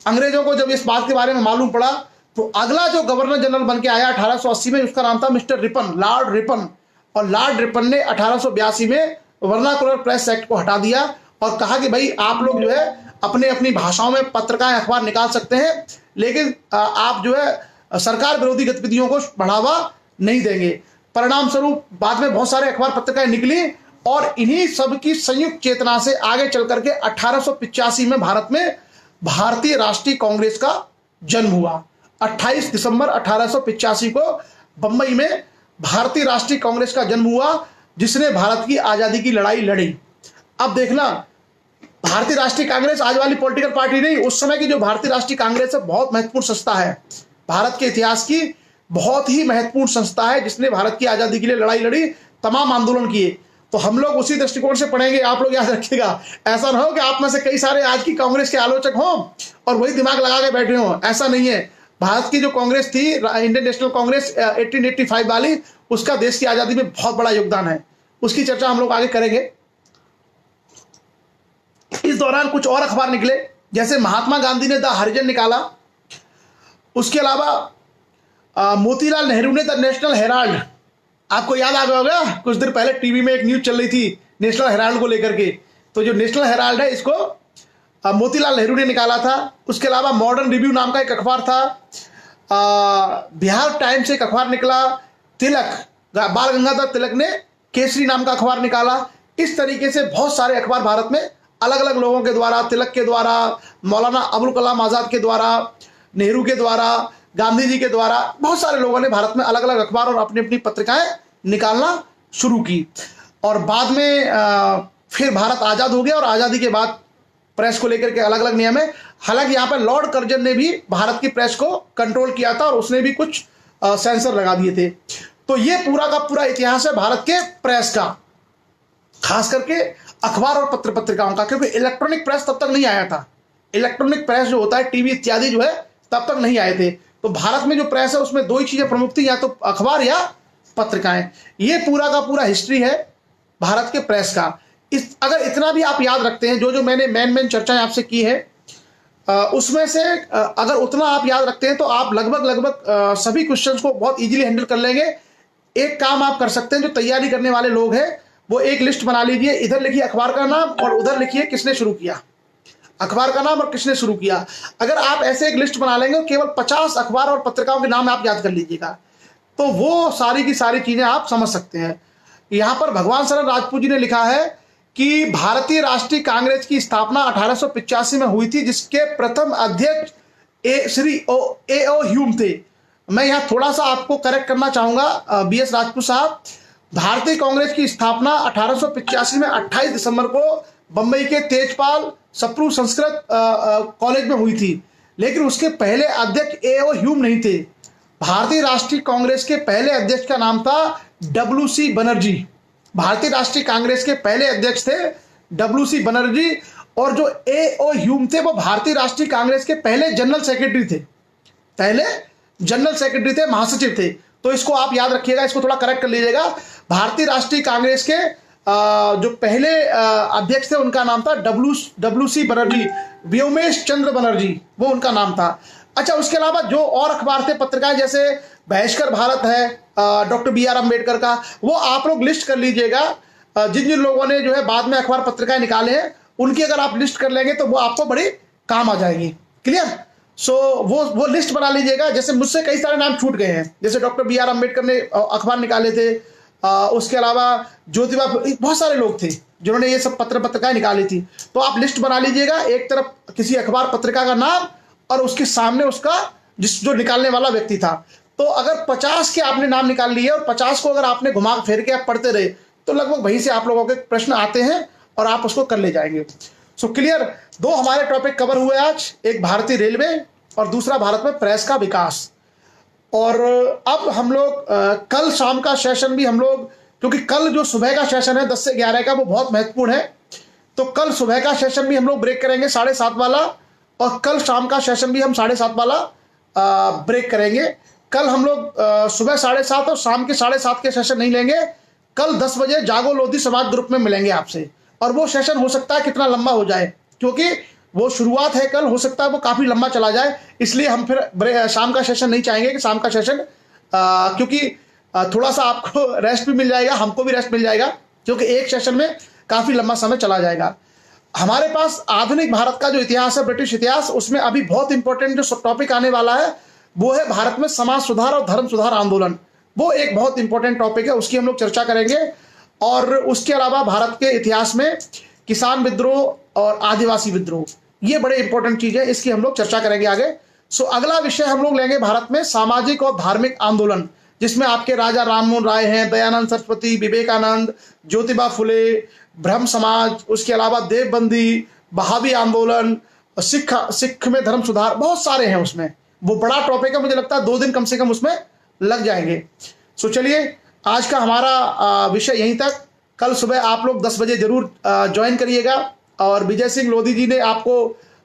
अंग्रेजों को जब इस बात के बारे में मालूम पड़ा तो अगला जो गवर्नर जनरल बन के आया 1880 में, उसका नाम था मिस्टर रिपन, लॉर्ड रिपन। और लॉर्ड रिपन ने 1882 में वर्नाकुलर प्रेस एक्ट को हटा दिया और कहा कि भाई आप लोग जो है अपने अपनी भाषाओं में पत्रिकाएं, अखबार निकाल सकते हैं, लेकिन आप जो है सरकार विरोधी गतिविधियों को बढ़ावा नहीं देंगे। परिणाम स्वरूप बाद में बहुत सारे अखबार पत्रिकाएं निकली और इन्हीं सब की संयुक्त चेतना से आगे चल करके 1885 में भारत में भारतीय राष्ट्रीय कांग्रेस का जन्म हुआ। 28 दिसंबर 1885 को बंबई में भारतीय राष्ट्रीय कांग्रेस का जन्म हुआ, जिसने भारत की आजादी की लड़ाई लड़ी। अब देखना, भारतीय राष्ट्रीय कांग्रेस आज वाली पॉलिटिकल पार्टी नहीं, उस समय की जो भारतीय राष्ट्रीय कांग्रेस है बहुत महत्वपूर्ण संस्था है, भारत के इतिहास की बहुत ही महत्वपूर्ण संस्था है, जिसने भारत की आजादी के लिए लड़ाई लड़ी, तमाम आंदोलन किए। तो हम लोग उसी दृष्टिकोण से पढ़ेंगे। आप लोग याद रखिएगा, ऐसा ना हो कि आप में से कई सारे आज की कांग्रेस के आलोचक हों और वही दिमाग लगा के बैठे हों, ऐसा नहीं है। भारत की जो कांग्रेस थी, इंडियन नेशनल कांग्रेस 1885 वाली, उसका देश की आजादी में बहुत बड़ा योगदान है। उसकी चर्चा हम लोग आगे करेंगे। इस दौरान कुछ और अखबार निकले, जैसे महात्मा गांधी ने द हरिजन निकाला, उसके अलावा मोतीलाल नेहरू ने द नेशनल हेराल्ड। आपको याद आ गया होगा, कुछ देर पहले टीवी में एक न्यूज चल रही थी नेशनल हेराल्ड को लेकर के। तो जो नेशनल हेराल्ड है, इसको मोतीलाल नेहरू ने निकाला था। उसके अलावा मॉडर्न रिव्यू नाम का एक अखबार था, बिहार टाइम्स एक अखबार निकला, तिलक, बाल गंगाधर तिलक ने केसरी नाम का अखबार निकाला। इस तरीके से बहुत सारे अखबार भारत में अलग अलग लोगों के द्वारा, तिलक के द्वारा, मौलाना अबुल कलाम आजाद के द्वारा, नेहरू के द्वारा, गांधी जी के द्वारा, बहुत सारे लोगों ने भारत में अलग अलग अखबार और अपनी अपनी पत्रिकाएं निकालना शुरू की। और बाद में फिर भारत आज़ाद हो गया और आज़ादी के बाद प्रेस को लेकर के अलग अलग नियम है। हालांकि यहाँ पर लॉर्ड कर्जन ने भी भारत की प्रेस को कंट्रोल किया था और उसने भी कुछ सेंसर लगा दिए थे। तो ये पूरा का पूरा इतिहास है भारत के प्रेस का, खास करके अखबार और पत्र पत्रिकाओं का, क्योंकि इलेक्ट्रॉनिक प्रेस तब तक नहीं आया था। इलेक्ट्रॉनिक प्रेस जो होता है, टीवी इत्यादि जो है, तब तक नहीं आए थे। तो भारत में जो प्रेस है उसमें 2 ही चीजें प्रमुख थी, या तो अखबार या पत्रिकाएं। ये पूरा का पूरा हिस्ट्री है भारत के प्रेस का। अगर इतना भी आप याद रखते हैं, जो जो मैंने मेन चर्चाएं आपसे की है, उसमें से अगर उतना आप याद रखते हैं तो आप लगभग सभी क्वेश्चंस को बहुत इजीली हैंडल कर लेंगे। एक काम आप कर सकते हैं, जो तैयारी करने वाले लोग हैं वो एक लिस्ट बना लीजिए, इधर लिखिए अखबार का नाम और उधर लिखिए किसने शुरू किया, अखबार का नाम और किसने शुरू किया। अगर आप ऐसे एक लिस्ट बना लेंगे, केवल 50 अखबार और पत्रिकाओं के नाम आप याद कर लीजिएगा, तो वो सारी की सारी चीजें आप समझ सकते हैं। यहां पर भगवान शरण राजपूत जी ने लिखा है कि भारतीय राष्ट्रीय कांग्रेस की स्थापना 1885 में हुई थी, जिसके प्रथम अध्यक्ष श्री ए.ओ. ह्यूम थे। मैं यहाँ थोड़ा सा आपको करेक्ट करना चाहूंगा बी.एस. राजपूत साहब। भारतीय कांग्रेस की स्थापना 1885 में 28 दिसंबर को बंबई के तेजपाल सप्रू संस्कृत कॉलेज में हुई थी, लेकिन उसके पहले अध्यक्ष ए.ओ. ह्यूम नहीं थे। भारतीय राष्ट्रीय कांग्रेस के पहले अध्यक्ष का नाम था W.C. बनर्जी। भारतीय राष्ट्रीय कांग्रेस के पहले अध्यक्ष थे W.C. बनर्जी, और जो ए.ओ. ह्यूम थे वो भारतीय राष्ट्रीय कांग्रेस के पहले जनरल सेक्रेटरी थे, महासचिव थे। तो इसको आप याद रखिएगा, इसको थोड़ा करेक्ट कर लीजिएगा। भारतीय राष्ट्रीय कांग्रेस के जो पहले अध्यक्ष थे उनका नाम था W.C. बनर्जी, व्योमेश चंद्र बनर्जी, वो उनका नाम था। अच्छा, उसके अलावा जो और अखबार थे, पत्रिकाएं, जैसे बहिष्कर भारत है डॉक्टर B.R. अम्बेडकर का, वो आप लोग लिस्ट कर लीजिएगा। जिन जिन लोगों ने जो है बाद में अखबार पत्रिकाएं निकाले हैं, उनकी अगर आप लिस्ट कर लेंगे तो वो आपको बड़ी काम आ जाएगी। क्लियर? सो वो लिस्ट बना लीजिएगा। जैसे मुझसे कई सारे नाम छूट गए हैं, जैसे डॉक्टर BR अम्बेडकर ने अखबार निकाले थे, उसके अलावा ज्योतिबा, बहुत सारे लोग थे जिन्होंने ये सब पत्रिकाएं निकाली थी। तो आप लिस्ट बना लीजिएगा, एक तरफ किसी अखबार पत्रिका का नाम और उसके सामने उसका जो निकालने वाला व्यक्ति था। तो अगर 50 के आपने नाम निकाल लिए और 50 को अगर आपने घुमा फेर के आप पढ़ते रहे तो लगभग वहीं से आप लोगों के प्रश्न आते हैं और आप उसको कर ले जाएंगे। सो क्लियर, दो हमारे टॉपिक कवर हुए आज, एक भारतीय रेलवे और दूसरा भारत में प्रेस का विकास। और अब हम लोग कल शाम का सेशन भी हम लोग, क्योंकि कल जो सुबह का सेशन है 10 से 11 का वो बहुत महत्वपूर्ण है, तो कल सुबह का सेशन भी हम लोग ब्रेक करेंगे 7:30 वाला, और कल शाम का सेशन भी हम 7:30 वाला ब्रेक करेंगे। कल हम लोग सुबह 7:30 और शाम के 7:30 के सेशन नहीं लेंगे। कल 10 बजे जागो लोधी समाज ग्रुप में मिलेंगे आपसे, और वो सेशन हो सकता है कितना लंबा हो जाए, क्योंकि वो शुरुआत है कल, हो सकता है वो काफ़ी लंबा चला जाए, इसलिए हम फिर शाम का सेशन नहीं चाहेंगे कि शाम का सेशन, क्योंकि थोड़ा सा आपको रेस्ट भी मिल जाएगा, हमको भी रेस्ट मिल जाएगा, क्योंकि एक सेशन में काफ़ी लंबा समय चला जाएगा। हमारे पास आधुनिक भारत का जो इतिहास है, ब्रिटिश इतिहास, उसमें अभी बहुत इंपॉर्टेंट जो टॉपिक आने वाला है वो है भारत में समाज सुधार और धर्म सुधार आंदोलन। वो एक बहुत इंपॉर्टेंट टॉपिक है, उसकी हम लोग चर्चा करेंगे। और उसके अलावा भारत के इतिहास में किसान विद्रोह और आदिवासी विद्रोह, ये बड़े इंपॉर्टेंट चीज है, इसकी हम लोग चर्चा करेंगे आगे। सो अगला विषय हम लोग लेंगे भारत में सामाजिक और धार्मिक आंदोलन, जिसमें आपके राजा राममोहन राय हैं, दयानंद सरस्वती, विवेकानंद, ज्योतिबा फुले, ब्रह्म समाज, उसके अलावा देवबंदी, बहावी आंदोलन, सिख में धर्म सुधार, बहुत सारे हैं उसमें। वो बड़ा टॉपिक है, मुझे लगता है 2 दिन कम से कम उसमें लग जाएंगे। सो चलिए, आज का हमारा विषय यहीं तक। कल सुबह आप लोग 10 बजे जरूर ज्वाइन करिएगा, और विजय सिंह लोधी जी ने आपको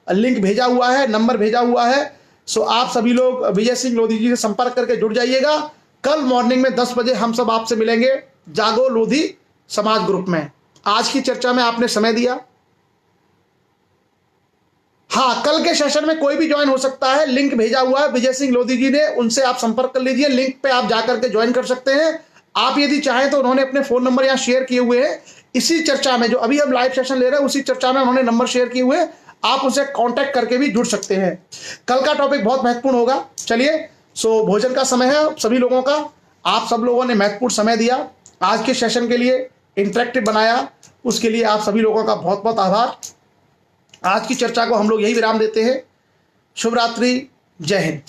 लिंक भेजा हुआ है, नंबर भेजा हुआ है। सो आप सभी लोग विजय सिंह लोधी जी से संपर्क करके जुड़ जाइएगा। कल मॉर्निंग में 10 बजे हम सब आपसे मिलेंगे जागो लोधी समाज ग्रुप में। आज की चर्चा में आपने समय दिया। हाँ, कल के सेशन में कोई भी ज्वाइन हो सकता है, लिंक भेजा हुआ है विजय सिंह लोधी जी ने, उनसे आप संपर्क कर लीजिए, लिंक पे आप जाकर के ज्वाइन कर सकते हैं। आप यदि चाहें तो उन्होंने अपने फोन नंबर यहाँ शेयर किए हुए हैं, इसी चर्चा में जो अभी हम लाइव सेशन ले रहे हैं उसी चर्चा में उन्होंने नंबर शेयर किए हुए, आप उनसे कांटेक्ट करके भी जुड़ सकते हैं। कल का टॉपिक बहुत महत्वपूर्ण होगा। चलिए, सो भोजन का समय है सभी लोगों का, आप सब लोगों ने महत्वपूर्ण समय दिया, आज के सेशन के लिए इंटरेक्टिव बनाया, उसके लिए आप सभी लोगों का बहुत बहुत आभार। आज की चर्चा को हम लोग यही विराम देते हैं। शुभ रात्रि, जय हिंद।